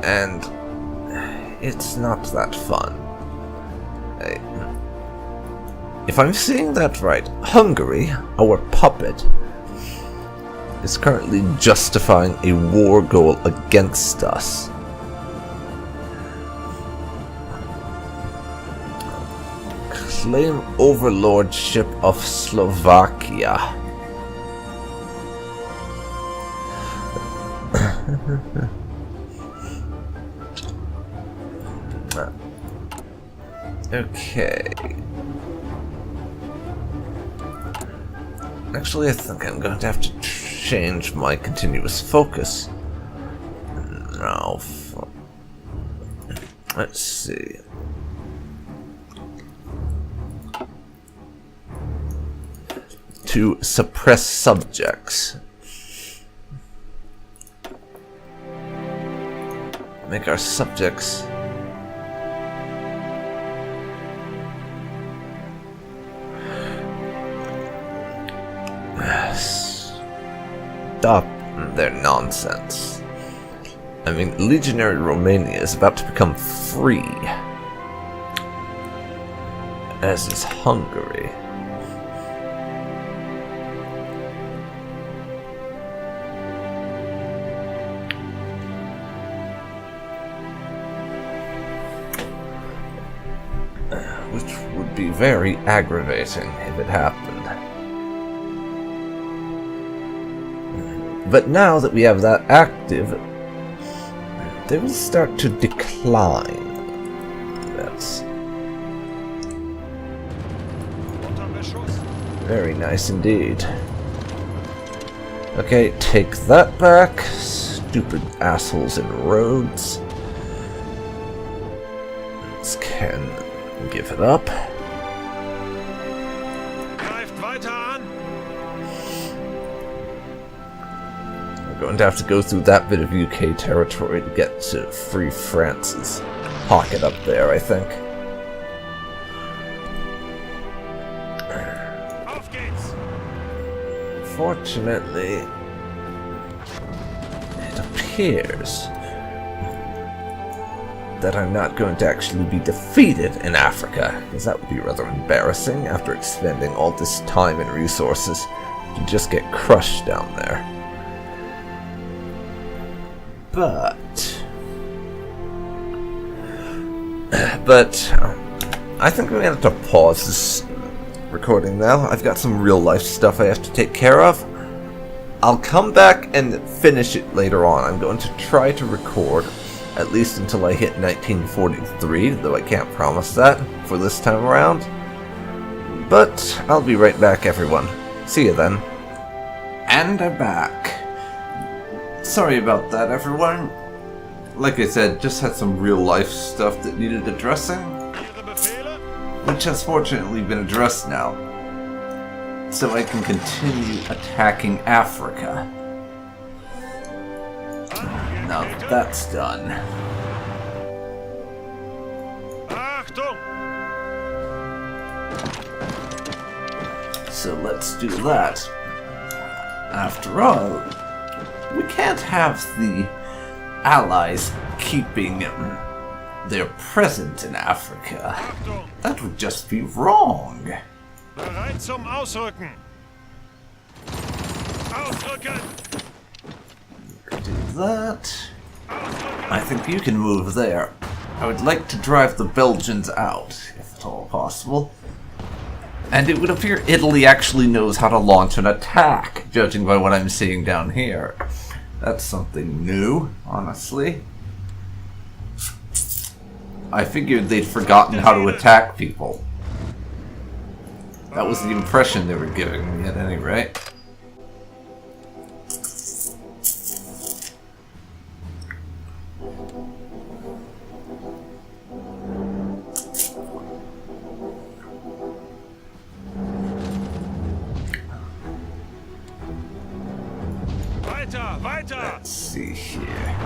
[SPEAKER 1] And it's not that fun. If I'm seeing that right, Hungary, our puppet, is currently justifying a war goal against us. Claim overlordship of Slovakia. Okay. Actually, I think I'm going to have to change my continuous focus. Now, let's see. To suppress subjects. Make our subjects stop their nonsense. I mean, Legionary Romania is about to become free, as is Hungary. Which would be very aggravating if it happened. But now that we have that active, they will start to decline. That's very nice indeed. Okay, take that back. Stupid assholes in roads. This can give it up.
[SPEAKER 2] Greift weiter an!
[SPEAKER 1] We're going to have to go through that bit of UK territory to get to Free France's pocket up there, I think.
[SPEAKER 2] Auf geht's!
[SPEAKER 1] Fortunately, it appears that I'm not going to actually be defeated in Africa, because that would be rather embarrassing after expending all this time and resources to just get crushed down there. But I think I'm going to have to pause this recording now. I've got some real life stuff I have to take care of. I'll come back and finish it later on. I'm going to try to record at least until I hit 1943, though I can't promise that for this time around. But I'll be right back, everyone. See you then. And I'm back. Sorry about that, everyone. Like I said, just had some real life stuff that needed addressing,
[SPEAKER 2] Ihre Befehle?
[SPEAKER 1] which has fortunately been addressed now. So I can continue attacking Africa. Now that that's done.
[SPEAKER 2] Achtung!
[SPEAKER 1] So let's do that. After all, we can't have the Allies keeping their presence in Africa.
[SPEAKER 2] Achtung!
[SPEAKER 1] That would just be wrong.
[SPEAKER 2] Bereit zum Ausrücken! Ausrücken!
[SPEAKER 1] Do that.
[SPEAKER 2] Ausrücken!
[SPEAKER 1] I think you can move there. I would like to drive the Belgians out, if at all possible. And it would appear Italy actually knows how to launch an attack, judging by what I'm seeing down here. That's something new, honestly. I figured they'd forgotten how to attack people. That was the impression they were giving me, at any rate.
[SPEAKER 2] Weiter! Weiter!
[SPEAKER 1] Let's see here.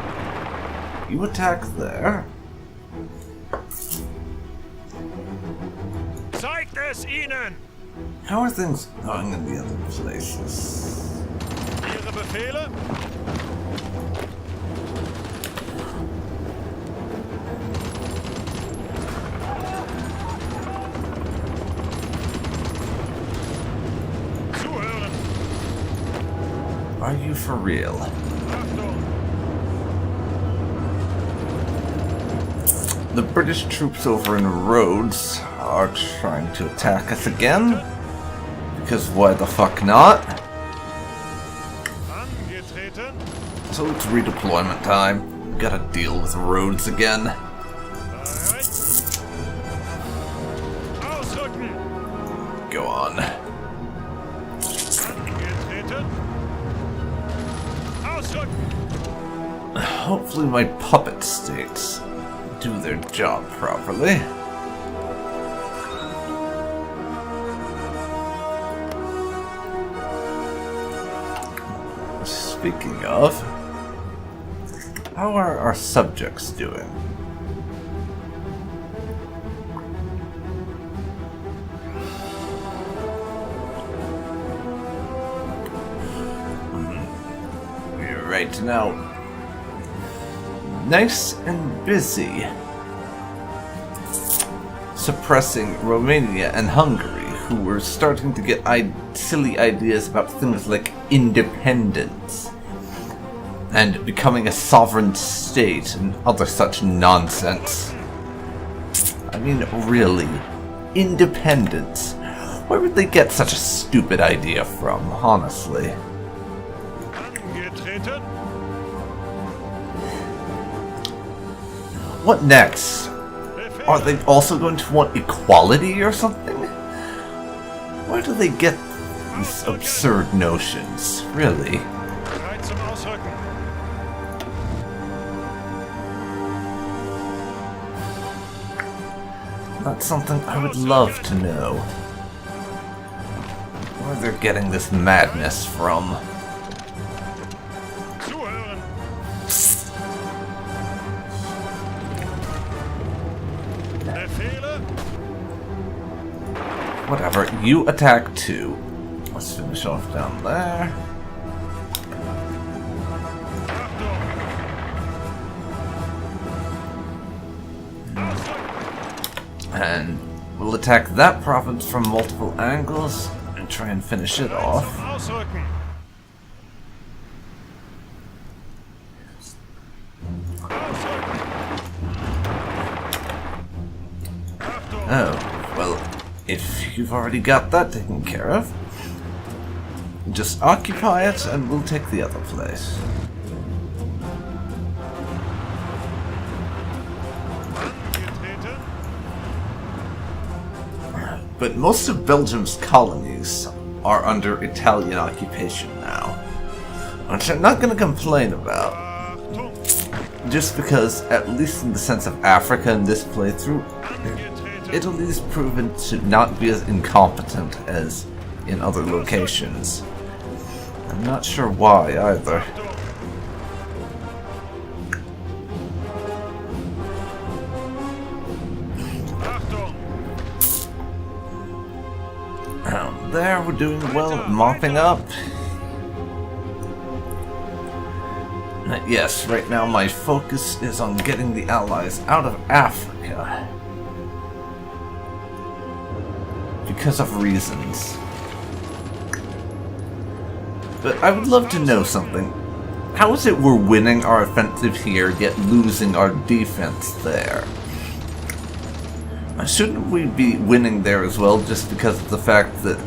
[SPEAKER 1] You attack there.
[SPEAKER 2] Zeigt es ihnen!
[SPEAKER 1] How are things going in the other places?
[SPEAKER 2] Ihre Befehle? Zuhören!
[SPEAKER 1] Are you for real?
[SPEAKER 2] Achtung!
[SPEAKER 1] The British troops over in Rhodes are trying to attack us again. Because why the fuck not?
[SPEAKER 2] Angetreten!
[SPEAKER 1] So it's redeployment time. Gotta deal with Rhodes again.
[SPEAKER 2] Bereit! Ausrücken!
[SPEAKER 1] Go on.
[SPEAKER 2] Angetreten! Ausrücken!
[SPEAKER 1] Hopefully my puppet states do their job properly. Speaking of, how are our subjects doing? We're right now nice and busy suppressing Romania and Hungary, who were starting to get silly ideas about things like independence and becoming a sovereign state and other such nonsense. I mean, really, independence? Where would they get such a stupid idea from, honestly?
[SPEAKER 2] Angetreten!
[SPEAKER 1] What next? Are they also going to want equality or something? Where do they get these absurd notions, really?
[SPEAKER 2] Bereit zum Ausrücken!
[SPEAKER 1] That's something I would love to know. Where they're getting this madness from.
[SPEAKER 2] Zuhören! Befehle?
[SPEAKER 1] Whatever, you attack too. Let's finish off down there.
[SPEAKER 2] Achtung! Ausrücken!
[SPEAKER 1] And we'll attack that province from multiple angles and try and finish it
[SPEAKER 2] Bereit
[SPEAKER 1] off.
[SPEAKER 2] zum Ausrücken! Ausrücken! Achtung!
[SPEAKER 1] Oh, well, if you've already got that taken care of, just occupy it and we'll take the other place.
[SPEAKER 2] Angetreten!
[SPEAKER 1] But most of Belgium's colonies are under Italian occupation now, which I'm not going to complain about,
[SPEAKER 2] Achtung!
[SPEAKER 1] just because, at least in the sense of Africa in this playthrough,
[SPEAKER 2] Angetreten!
[SPEAKER 1] Italy's proven to not be as incompetent as in other locations. I'm not sure why either.
[SPEAKER 2] Achtung!
[SPEAKER 1] Down there, we're doing well at mopping up. Yes, right now my focus is on getting the Allies out of Africa. Because of reasons. But I would love to know something. How is it we're winning our offensive here, yet losing our defense there? Shouldn't we be winning there as well, just because of the fact that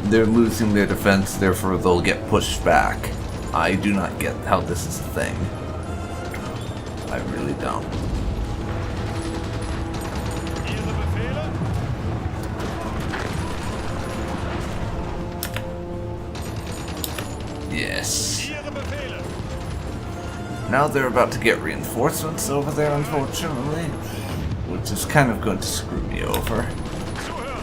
[SPEAKER 1] they're losing their defense, therefore they'll get pushed back? I do not get how this is a thing. I really don't.
[SPEAKER 2] Ihre Befehle?
[SPEAKER 1] Yes.
[SPEAKER 2] Ihre Befehle!
[SPEAKER 1] Now they're about to get reinforcements over there, unfortunately, which is kind of going to screw me over.
[SPEAKER 2] Zuhören!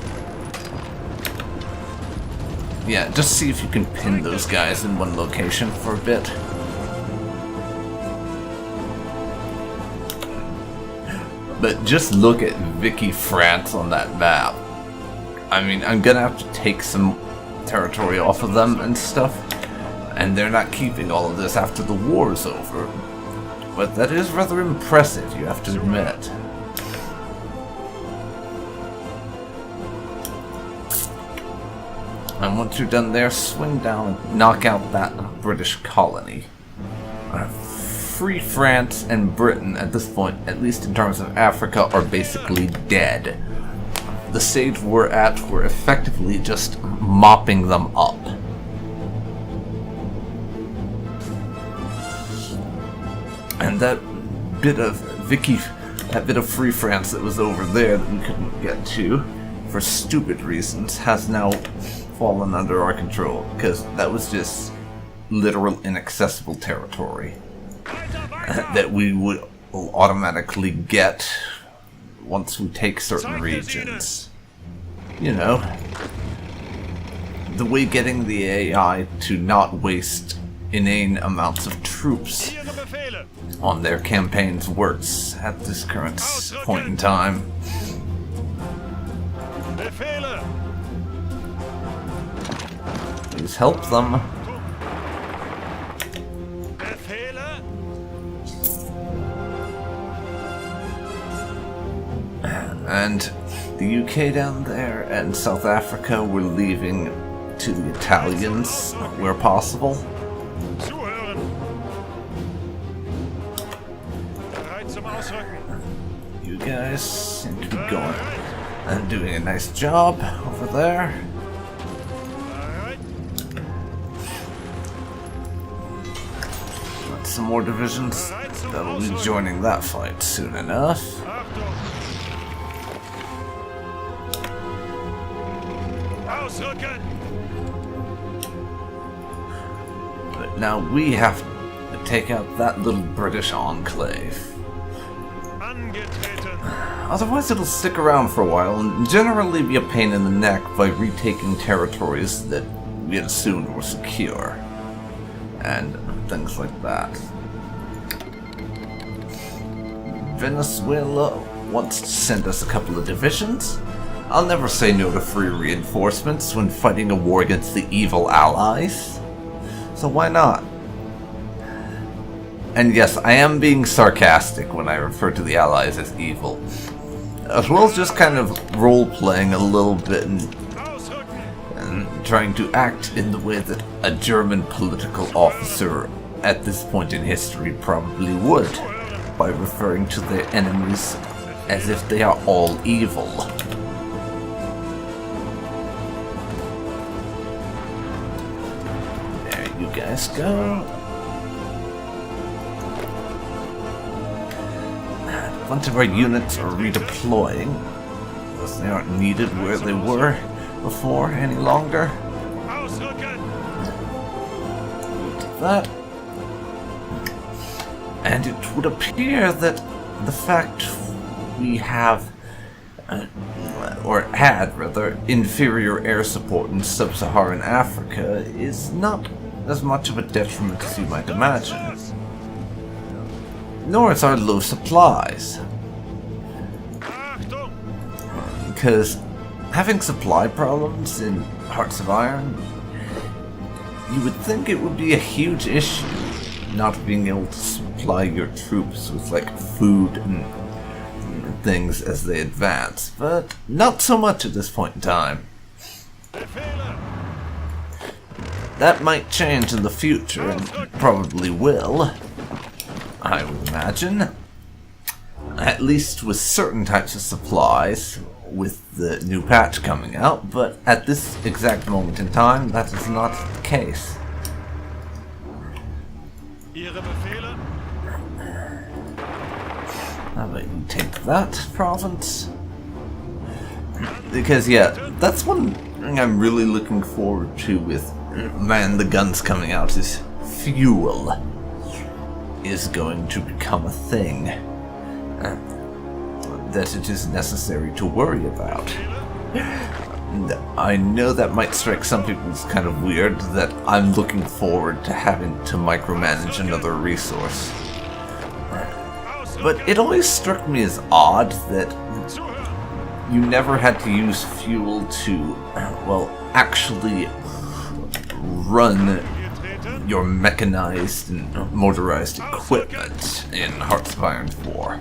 [SPEAKER 1] yeah, just see if you can pin those guys in one location for a bit. But just look at Vicky France on that map. I mean, I'm gonna have to take some territory off of them and stuff, and they're not keeping all of this after the war's over. But that is rather impressive, you have to admit. And once you're done there, swing down and knock out that British colony. Free France and Britain at this point, at least in terms of Africa, are basically dead. The stage we're at, we're effectively just mopping them up. And that bit of Free France that was over there that we couldn't get to, for stupid reasons, has now fallen under our control, because that was just literal inaccessible territory that we would automatically get once we take certain regions. You know, the way getting the AI to not waste inane amounts of troops on their campaigns works at this current point in time. Please help them. And the UK down there and South Africa we're leaving to the Italians where possible. You guys seem to be going and doing a nice job over there. Got some more divisions that'll be joining that fight soon enough. But now we have to take out that little British enclave. Otherwise it'll stick around for a while and generally be a pain in the neck by retaking territories that we had assumed were secure. And things like that. Venezuela wants to send us a couple of divisions. I'll never say no to free reinforcements when fighting a war against the evil allies. So why not? And yes, I am being sarcastic when I refer to the allies as evil. As well as just kind of role-playing a little bit and trying to act in the way that a German political officer at this point in history probably would, by referring to their enemies as if they are all evil. There you guys go. A bunch of our units are redeploying, because they aren't needed where they were before any longer. That. And it would appear that the fact we have, or had rather, inferior air support in sub-Saharan Africa is not as much of a detriment as you might imagine. Nor is our low supplies. Because having supply problems in Hearts of Iron, you would think it would be a huge issue not being able to supply your troops with like food and things as they advance, but not so much at this point in time. That might change in the future, and probably will, I would imagine. At least with certain types of supplies, with the new patch coming out, but at this exact moment in time, that is not the case. How about you take that province? Because yeah, that's one thing I'm really looking forward to with Man the Guns coming out is fuel is going to become a thing that it is necessary to worry about. I know that might strike some people as kind of weird, that I'm looking forward to having to micromanage another resource. But it always struck me as odd that
[SPEAKER 2] Zuhören!
[SPEAKER 1] you never had to use fuel to, well, actually run
[SPEAKER 2] Angetreten!
[SPEAKER 1] your mechanized and motorized equipment in Hearts of Iron 4.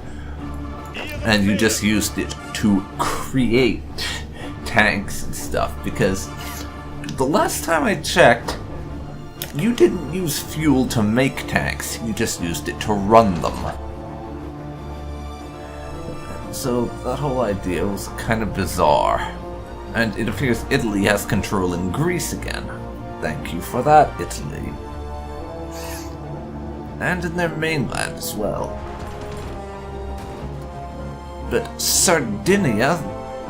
[SPEAKER 1] And you just used it to create tanks and stuff, because the last time I checked, you didn't use fuel to make tanks, you just used it to run them. So that whole idea was kind of bizarre. And it appears Italy has control in Greece again. Thank you for that, Italy. And in their mainland as well. But Sardinia,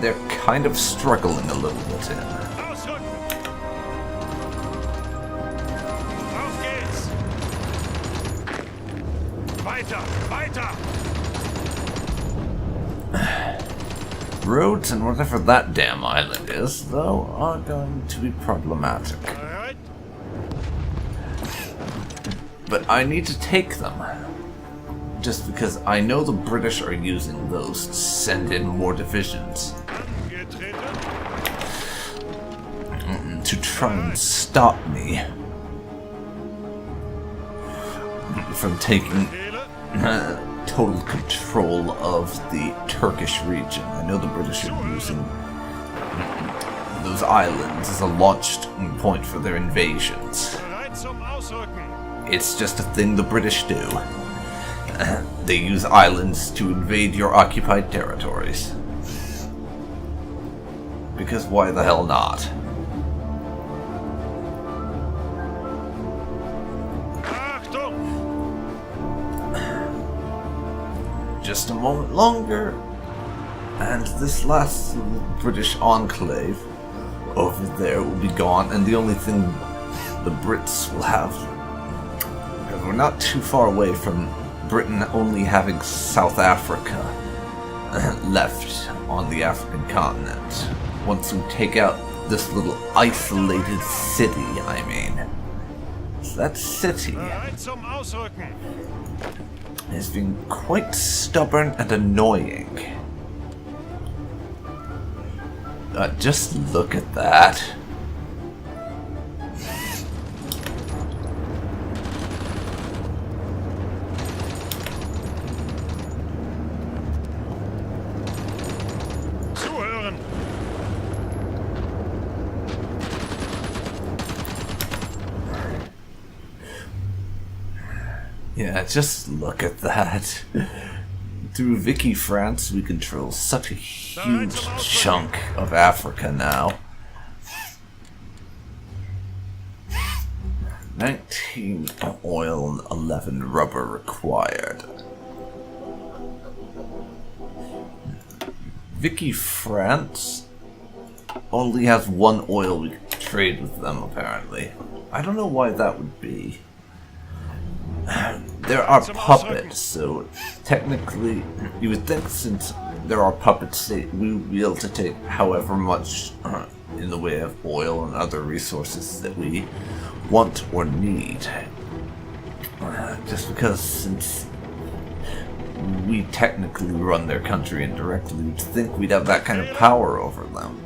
[SPEAKER 1] they're kind of struggling a little bit in.
[SPEAKER 2] Ausrücken! Auf geht's! Weiter! Weiter!
[SPEAKER 1] Roads and whatever that damn island is, though, are going to be problematic.
[SPEAKER 2] Bereit?
[SPEAKER 1] But I need to take them. Just because I know the British are using those to send in more divisions.
[SPEAKER 2] Angetreten!
[SPEAKER 1] To try and stop me from taking
[SPEAKER 2] Befehle!
[SPEAKER 1] total control of the Turkish region. I know the British are using those islands as a launch point for their invasions.
[SPEAKER 2] Bereit zum Ausrücken!
[SPEAKER 1] It's just a thing the British do. They use islands to invade your occupied territories. Because why the hell not?
[SPEAKER 2] Achtung!
[SPEAKER 1] Just a moment longer, and this last little British enclave over there will be gone, and the only thing the Brits will have, because we're not too far away from Britain only having South Africa left on the African continent. Once we take out this little isolated city, I mean. So that city
[SPEAKER 2] Bereit zum Ausrücken!
[SPEAKER 1] has been quite stubborn and annoying. Just look at that.
[SPEAKER 2] Zuhören!
[SPEAKER 1] Yeah, just look at that. Through Vicky France, we control such a huge chunk of Africa now. 19 oil and 11 rubber required. Vicky France only has 1 oil we can trade with them, apparently. I don't know why that would be. There are puppets, so technically you would think since there are puppets we would be able to take however much in the way of oil and other resources that we want or need. Just because since we technically run their country indirectly, we'd think we'd have that kind of power over them.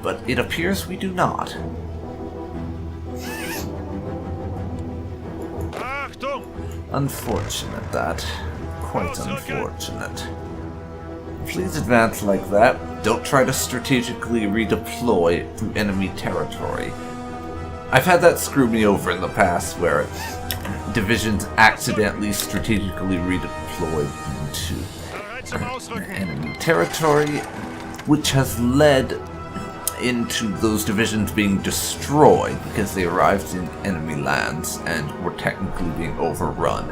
[SPEAKER 1] But it appears we do not.
[SPEAKER 2] Achtung!
[SPEAKER 1] Unfortunate that. Quite unfortunate. Please advance like that. Don't try to strategically redeploy through enemy territory. I've had that screw me over in the past where divisions accidentally strategically redeployed into
[SPEAKER 2] Bereit zum Ausrücken!
[SPEAKER 1] enemy territory, which has led into those divisions being destroyed because they arrived in enemy lands and were technically being overrun.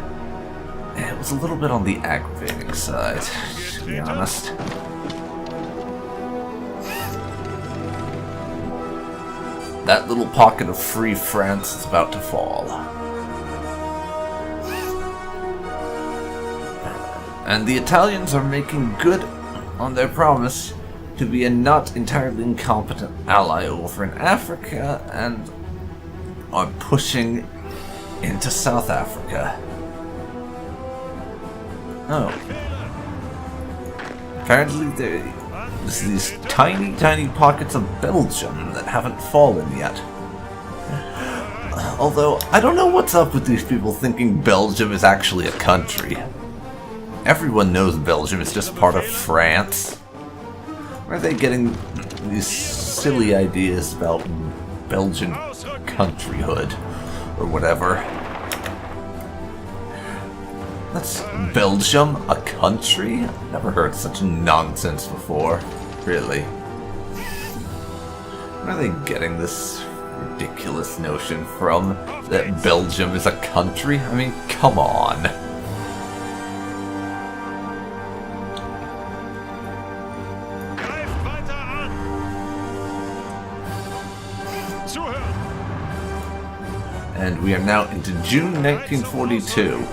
[SPEAKER 1] And it was a little bit on the aggravating side, to be honest. That little pocket of free France is about to fall. And the Italians are making good on their promise to be a not entirely incompetent ally over in Africa and are pushing into South Africa. Oh. Apparently there's these tiny, tiny pockets of Belgium that haven't fallen yet. Although, I don't know what's up with these people thinking Belgium is actually a country. Everyone knows Belgium is just part of France. Where are they getting these silly ideas about Belgian countryhood? Or whatever. That's Belgium, a country? I've never heard such nonsense before. Really. Where are they getting this ridiculous notion from? That Belgium is a country? I mean, come on. And we are now into June 1942.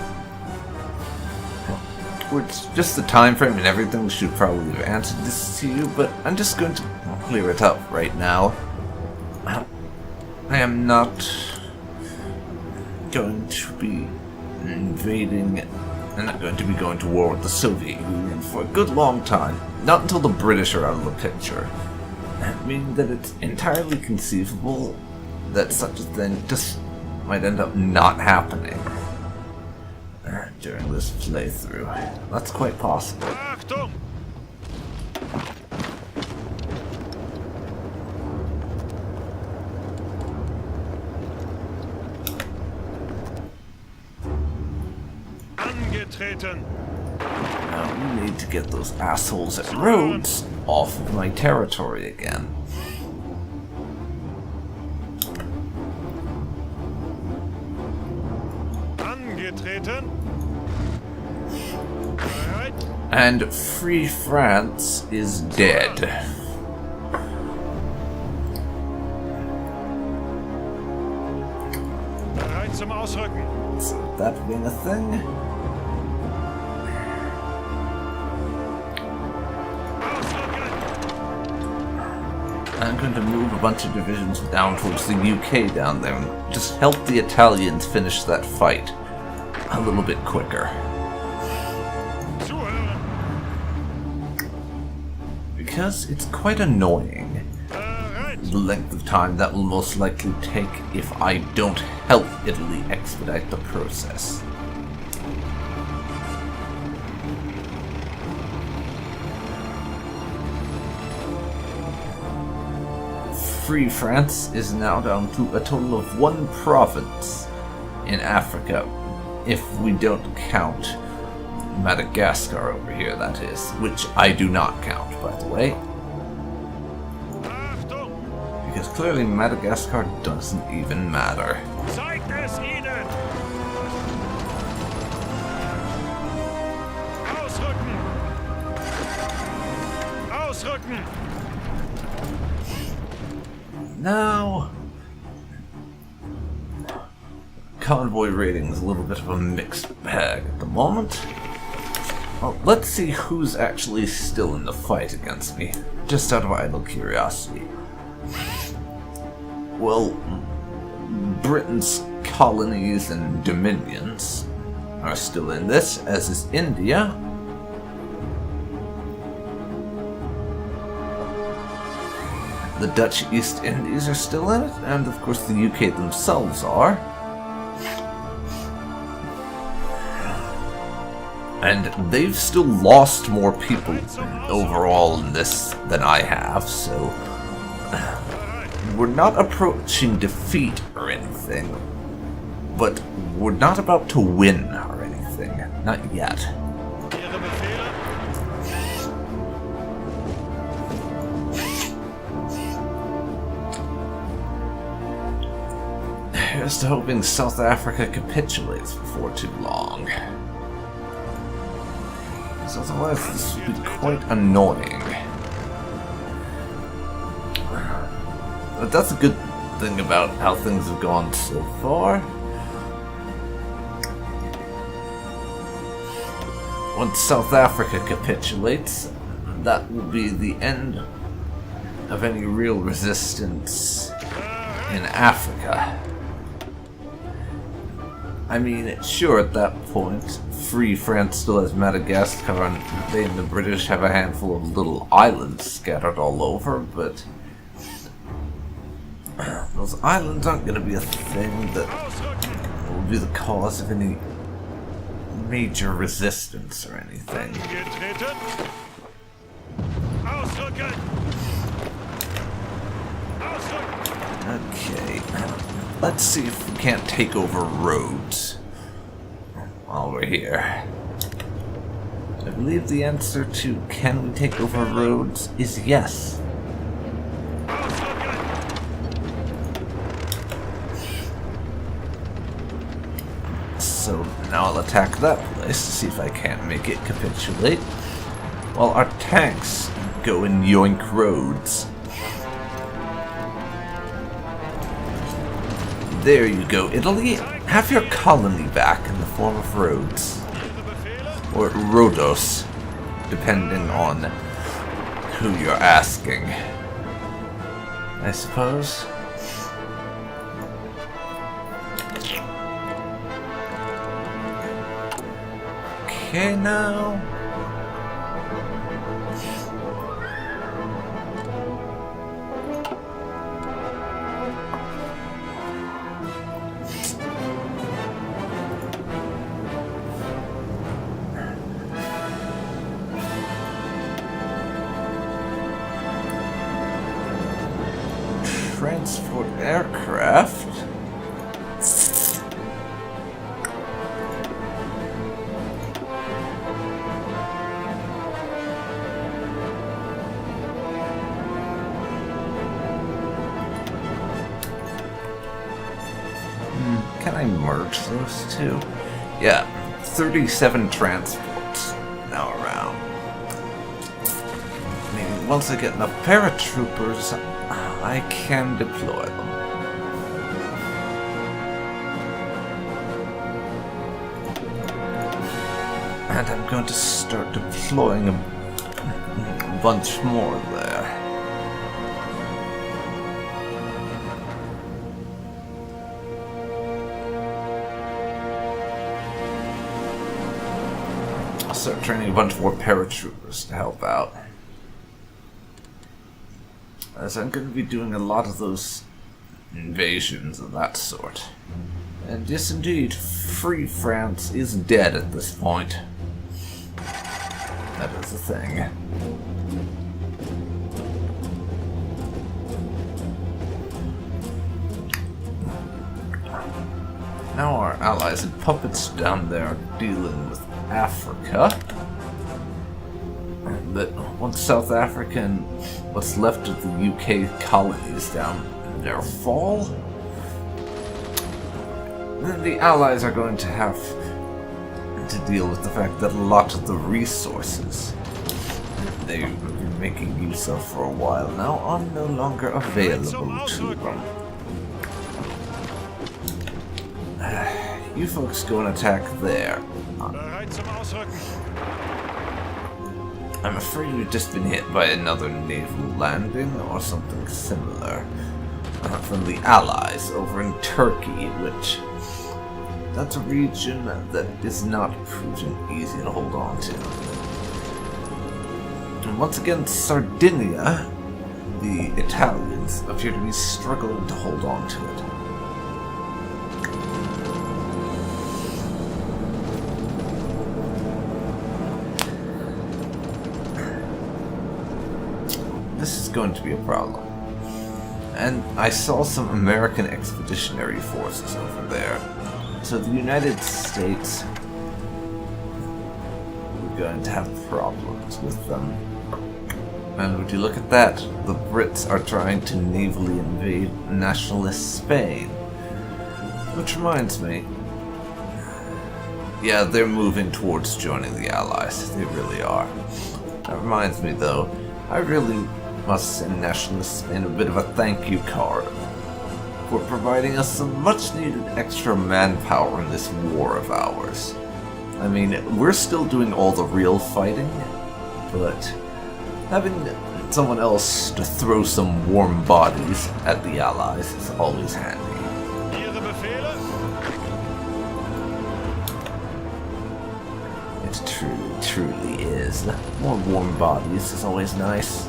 [SPEAKER 1] It's just the time frame and everything should probably have answered this to you, but I'm just going to clear it up right now. I am not going to be invading. I'm not going to be going to war with the Soviet Union for a good long time. Not until the British are out of the picture. Meaning that it's entirely conceivable that such a thing just might end up not happening during this playthrough. That's quite possible.
[SPEAKER 2] Achtung! Angetreten!
[SPEAKER 1] Now we need to get those assholes at Rhodes off of my territory again.
[SPEAKER 2] Angetreten! Bereit?
[SPEAKER 1] And Free France is dead.
[SPEAKER 2] Bereit zum Ausrücken!
[SPEAKER 1] So that being a thing. I'm going to move a bunch of divisions down towards the UK down there and just help the Italians finish that fight a little bit quicker.
[SPEAKER 2] Zuhören!
[SPEAKER 1] Because it's quite annoying
[SPEAKER 2] Bereit!
[SPEAKER 1] the length of time that will most likely take if I don't help Italy expedite the process. Free France is now down to a total of 1 province in Africa, if we don't count Madagascar over here, that is, which I do not count, by the way,
[SPEAKER 2] Achtung!
[SPEAKER 1] because clearly Madagascar doesn't even matter.
[SPEAKER 2] Zeigt es ihnen! Ausrücken! Ausrücken!
[SPEAKER 1] Now, convoy rating is a little bit of a mixed bag at the moment. Well, let's see who's actually still in the fight against me, just out of idle curiosity. Well, Britain's colonies and dominions are still in this, as is India. The Dutch East Indies are still in it, and of course the UK themselves are. And they've still lost more people overall in this than I have, so we're not approaching defeat or anything, but we're not about to win or anything. Not yet.
[SPEAKER 2] Ihre Befehle?
[SPEAKER 1] Here's to hoping South Africa capitulates before too long. So otherwise this would be quite annoying. But that's a good thing about how things have gone so far. Once South Africa capitulates, that will be the end of any real resistance in Africa. I mean, sure, at that point, Free France still has Madagascar, and they and the British have a handful of little islands scattered all over, but those islands aren't going to be a thing that will be the cause of any major resistance or anything.
[SPEAKER 2] Angetreten. Ausrücken. Ausrücken.
[SPEAKER 1] Okay, let's see if we can't take over roads while we're here. I believe the answer to can we take over roads is yes.
[SPEAKER 2] Ausrücken.
[SPEAKER 1] So now I'll attack that place to see if I can't make it capitulate, while our tanks go and yoink roads. There you go, Italy. Have your colony back in the form of roads.
[SPEAKER 2] Ihre Befehle?
[SPEAKER 1] Or Rhodos, depending on who you're asking, I suppose. Okay, now. Transport aircraft. Can I merge those two? Yeah, 37 transports now around. I mean, once I get enough paratroopers, I can deploy them. And I'm going to start deploying a bunch more there. I'll start training a bunch more paratroopers to help out, as I'm going to be doing a lot of those invasions of that sort. And yes, indeed, Free France is dead at this point. That is the thing. Now our allies and puppets down there are dealing with Africa. But once South Africa and what's left of the UK colonies down there fall, then the Allies are going to have to deal with the fact that a lot of the resources they've been making use of for a while now are no longer available to them. You folks go and attack there.
[SPEAKER 2] Bereit zum Ausrücken.
[SPEAKER 1] I'm afraid we've just been hit by another naval landing or something similar from the Allies over in Turkey, which that's a region that is not proven easy to hold on to. And once again, Sardinia, the Italians appear to be struggling to hold on to it. This is going to be a problem. And I saw some American expeditionary forces over there. So the United States are going to have problems with them. And would you look at that? The Brits are trying to navally invade nationalist Spain. Which reminds me, yeah, they're moving towards joining the Allies. They really are. That reminds me, though, I really must send nationalist Spain a bit of a thank you card for providing us some much needed extra manpower in this war of ours. I mean, we're still doing all the real fighting, but Having someone else to throw some warm bodies at the allies is always handy.
[SPEAKER 2] Ihre Befehle?
[SPEAKER 1] It truly is. More warm bodies is always nice.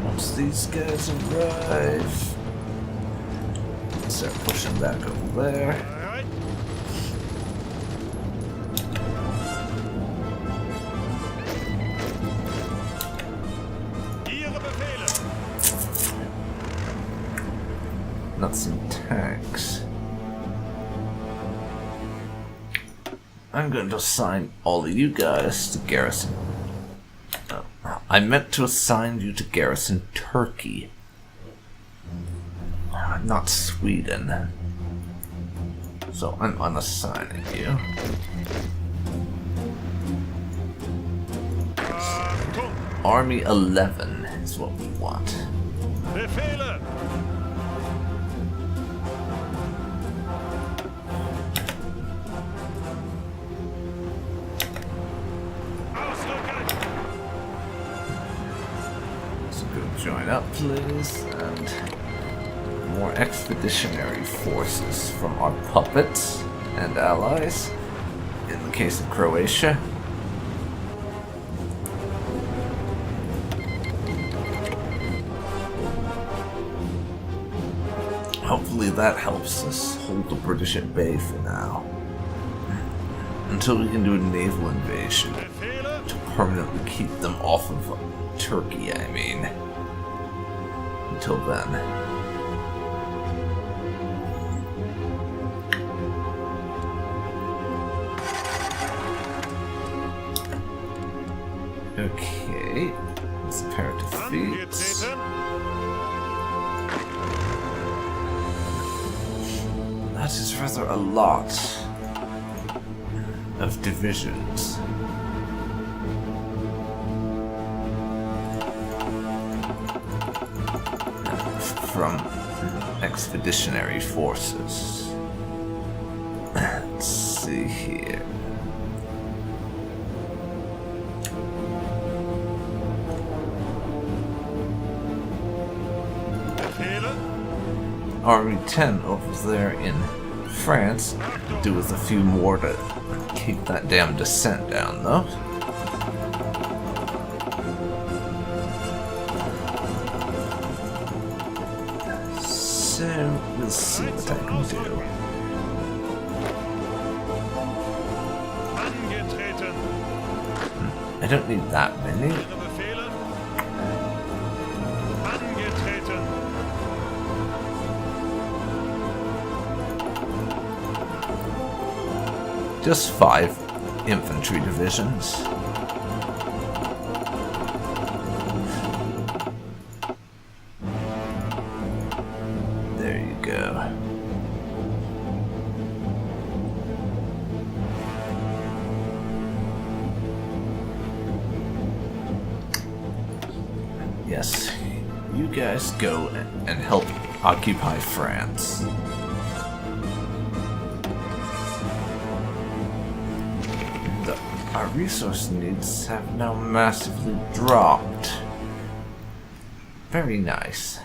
[SPEAKER 1] Once these guys arrive, start pushing back over there.
[SPEAKER 2] Bereit? Ihre Befehle?
[SPEAKER 1] Nuts and tanks. I'm going to assign all of you guys to garrison. I meant to assign you to garrison Turkey, not Sweden. So I'm unassigning you.
[SPEAKER 2] Achtung!
[SPEAKER 1] Army 11 is what we want.
[SPEAKER 2] Befehle! Ausrücken!
[SPEAKER 1] So go join up, please, and more expeditionary forces from our puppets and allies, in the case of Croatia. Hopefully that helps us hold the British at bay for now. Until we can do a naval invasion
[SPEAKER 2] Befehle?
[SPEAKER 1] to permanently keep them off of Turkey, I mean. Until then. Okay, let's prepare to defeat.
[SPEAKER 2] Angetreten!
[SPEAKER 1] That is rather a lot of divisions. From expeditionary forces. Let's see here.
[SPEAKER 2] Befehle?
[SPEAKER 1] Army 10 over there in France. Do with a few more to keep that damn descent down, though. So, we'll see what I can do.
[SPEAKER 2] Angetreten!
[SPEAKER 1] I don't need that many.
[SPEAKER 2] Ihre Befehle? Angetreten!
[SPEAKER 1] Just 5 infantry divisions. There you go. Yes, you guys go and help occupy France. Our resource needs have now massively dropped. Very nice.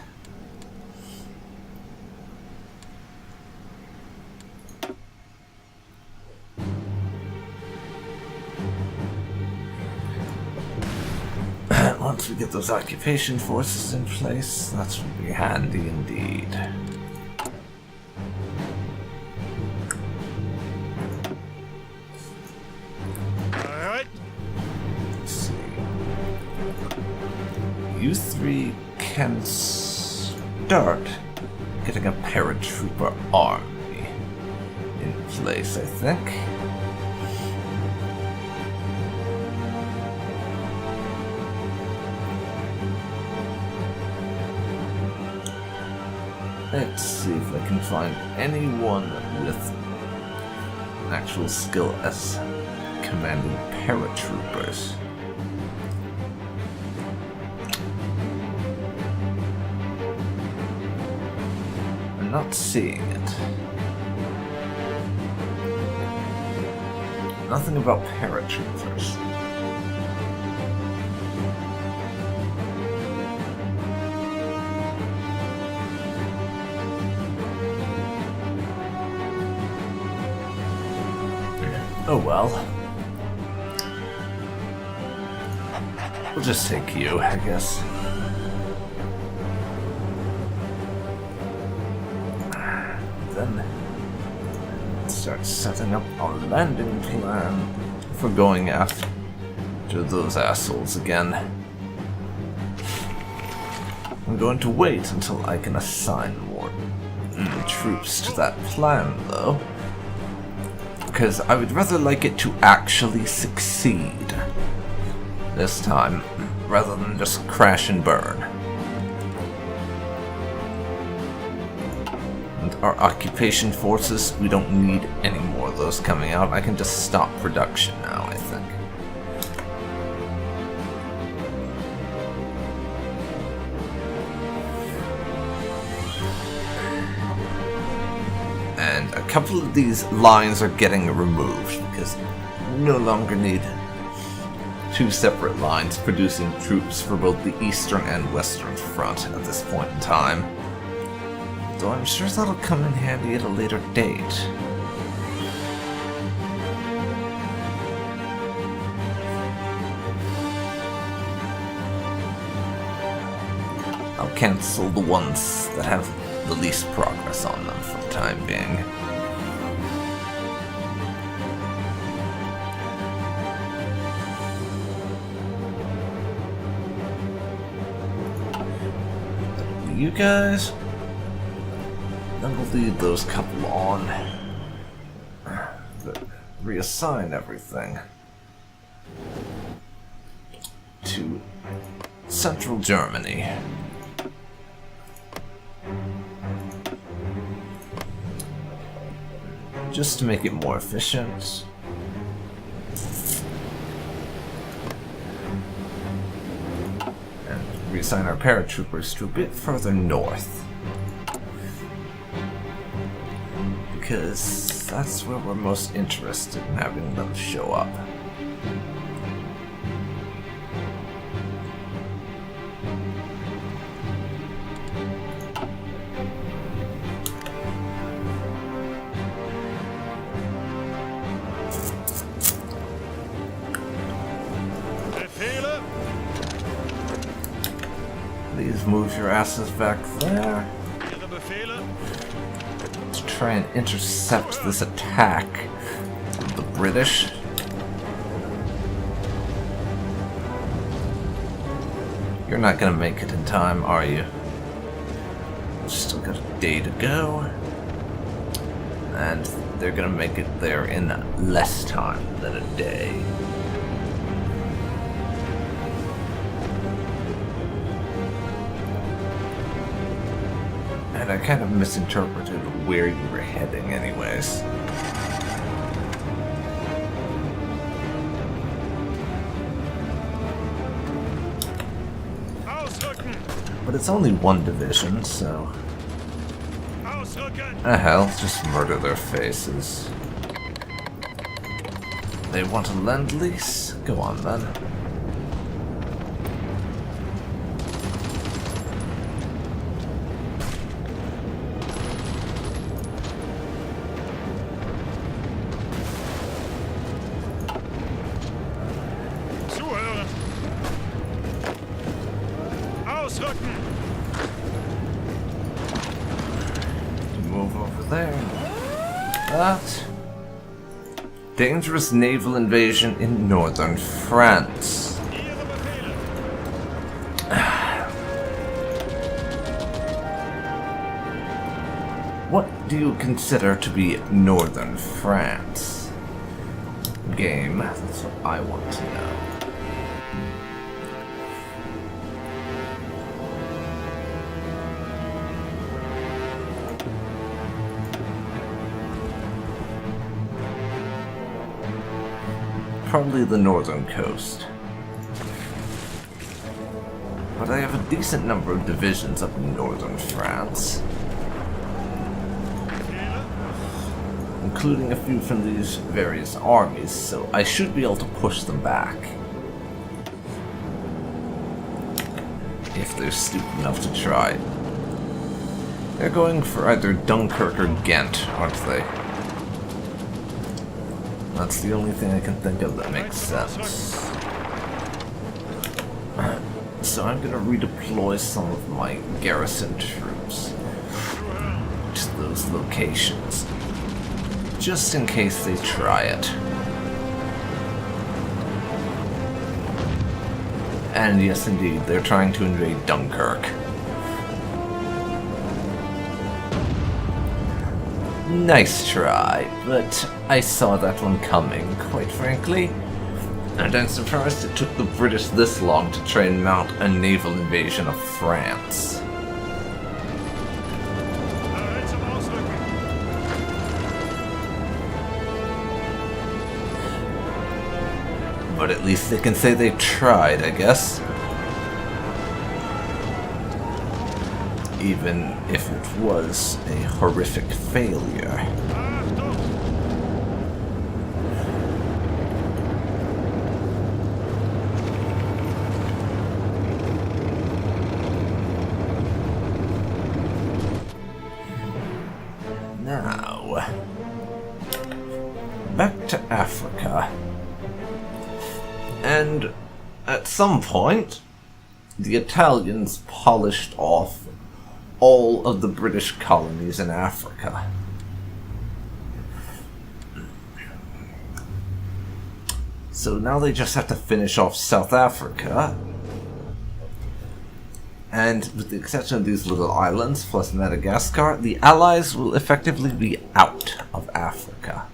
[SPEAKER 1] Once we get those occupation forces in place, that will be handy indeed.
[SPEAKER 2] Bereit?
[SPEAKER 1] Let's see. You three can start getting a paratrooper army in place, I think. Let's see if I can find anyone with an actual skill as commanding paratroopers. not seeing it. Nothing about paratroopers. Oh well. We'll just take you, I guess. Then start setting up our landing plan for going after those assholes again. I'm going to wait until I can assign more troops to that plan, though, because I would rather like it to actually succeed this time, rather than just crash and burn. And our occupation forces, we don't need any more of those coming out. I can just stop production now, I think. And a couple of these lines are getting removed because we no longer need two separate lines producing troops for both the Eastern and Western Front at this point in time. Though I'm sure that'll come in handy at a later date. I'll cancel the ones that have the least progress on them for the time being. You guys, then we'll lead those couple on. But reassign everything to Central Germany. Just to make it more efficient. Reassign our paratroopers to a bit further north. Because that's where we're most interested in having them show up. Please move your asses back there to try and intercept this attack of the British. You're not gonna make it in time, are you? Still got a day to go. And they're gonna make it there in less time than a day. And I kind of misinterpreted where you were heading anyways. But it's only one division, so... hell, just murder their faces. They want a lend-lease? Go on then. Move over there. That. Dangerous naval invasion in northern France. What do you consider to be northern France? Game, that's what I want to know. Probably the northern coast. But I have a decent number of divisions up in northern France. including a few from these various armies, so I should be able to push them back. If they're stupid enough to try. They're going for either Dunkirk or Ghent, aren't they? That's the only thing I can think of that makes sense. So I'm gonna redeploy some of my garrison troops to those locations, just in case they try it. And yes, indeed, they're trying to invade Dunkirk. Nice try, but I saw that one coming, quite frankly. And I'm surprised it took the British this long to try and mount a naval invasion of France. But at least they can say they tried, I guess. Even if it was a horrific failure. Now, back to Africa. And at some point, the Italians polished off all of the British colonies in Africa. So now they just have to finish off South Africa. And with the exception of these little islands, plus Madagascar, the Allies will effectively be out of Africa.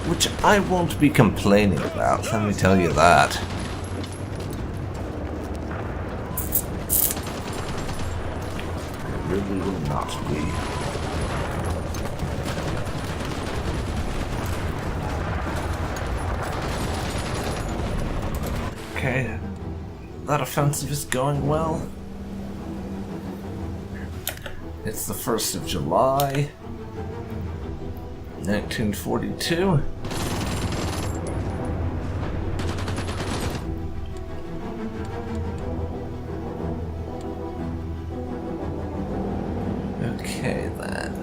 [SPEAKER 1] Which I won't be complaining about, let me tell you that. I really will not be. Okay, that offensive is going well. It's the 1st of July, 1942. Okay, then.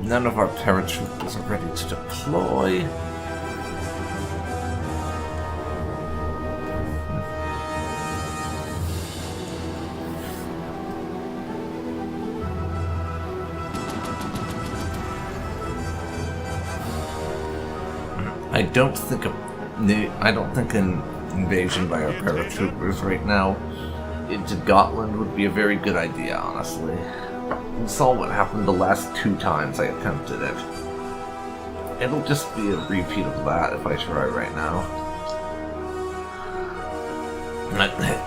[SPEAKER 1] None of our paratroopers are ready to deploy. I don't think an invasion by our paratroopers right now into Gotland would be a very good idea, honestly. We saw what happened the last 2 times I attempted it. It'll just be a repeat of that if I try right now.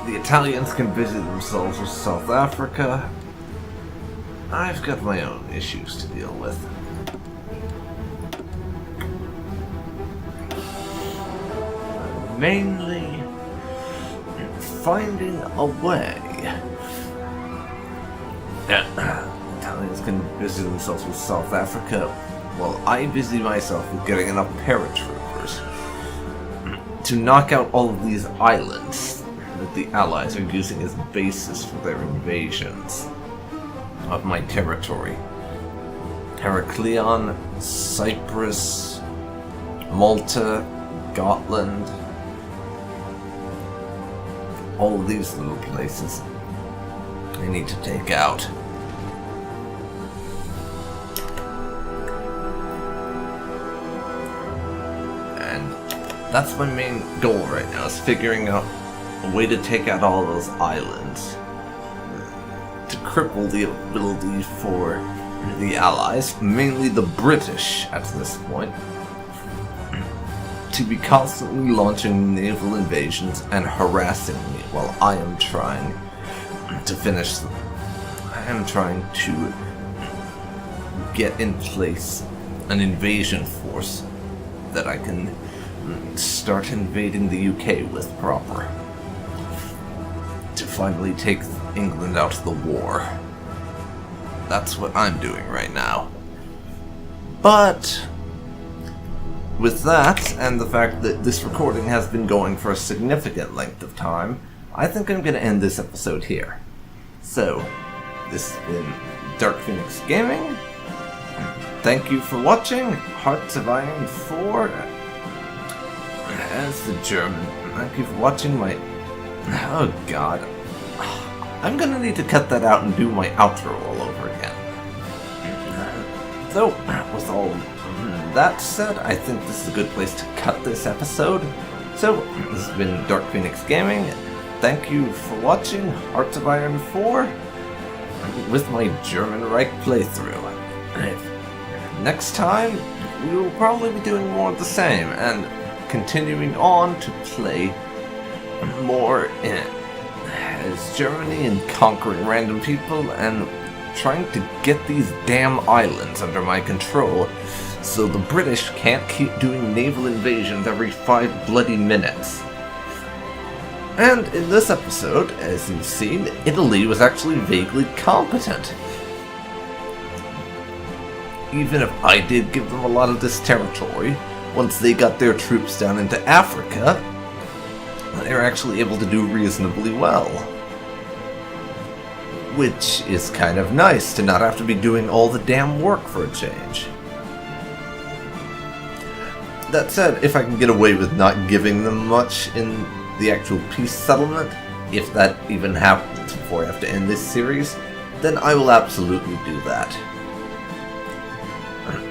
[SPEAKER 1] The Italians can busy themselves with South Africa. I've got my own issues to deal with. Mainly finding a way. Italians can busy themselves with South Africa, while I busy myself with getting enough paratroopers to knock out all of these islands that the Allies are using as bases for their invasions of my territory. Heraklion, Cyprus, Malta, Gotland, all of these little places I need to take out. And that's my main goal right now, is figuring out a way to take out all those islands. To cripple the ability for the Allies, mainly the British at this point, to be constantly launching naval invasions and harassing me while I am trying to finish them. I am trying to get in place an invasion force that I can start invading the UK with proper. To finally take England out of the war. That's what I'm doing right now. But with that, and the fact that this recording has been going for a significant length of time, I think I'm going to end this episode here. So, this has been DarkPhoenix Gaming. Thank you for watching. Hearts of Iron 4. As the German. Thank you for watching my... Oh god. I'm gonna need to cut that out and do my outro all over again. So, with all that said, I think this is a good place to cut this episode. So, this has been DarkPhoenix Gaming. Thank you for watching Hearts of Iron 4 with my German Reich playthrough. Next time, we will probably be doing more of the same, and continuing on to play more as Germany and conquering random people and trying to get these damn islands under my control so the British can't keep doing naval invasions every 5 bloody minutes. And in this episode, as you've seen, Italy was actually vaguely competent. Even if I did give them a lot of this territory, once they got their troops down into Africa, they were actually able to do reasonably well. Which is kind of nice to not have to be doing all the damn work for a change. That said, if I can get away with not giving them much in the actual peace settlement, if that even happens before I have to end this series, then I will absolutely do that.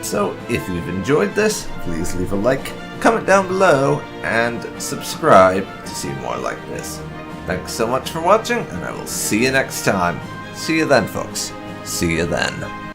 [SPEAKER 1] So, if you've enjoyed this, please leave a like, comment down below, and subscribe to see more like this. Thanks so much for watching, and I will see you next time. See you then, folks. See you then.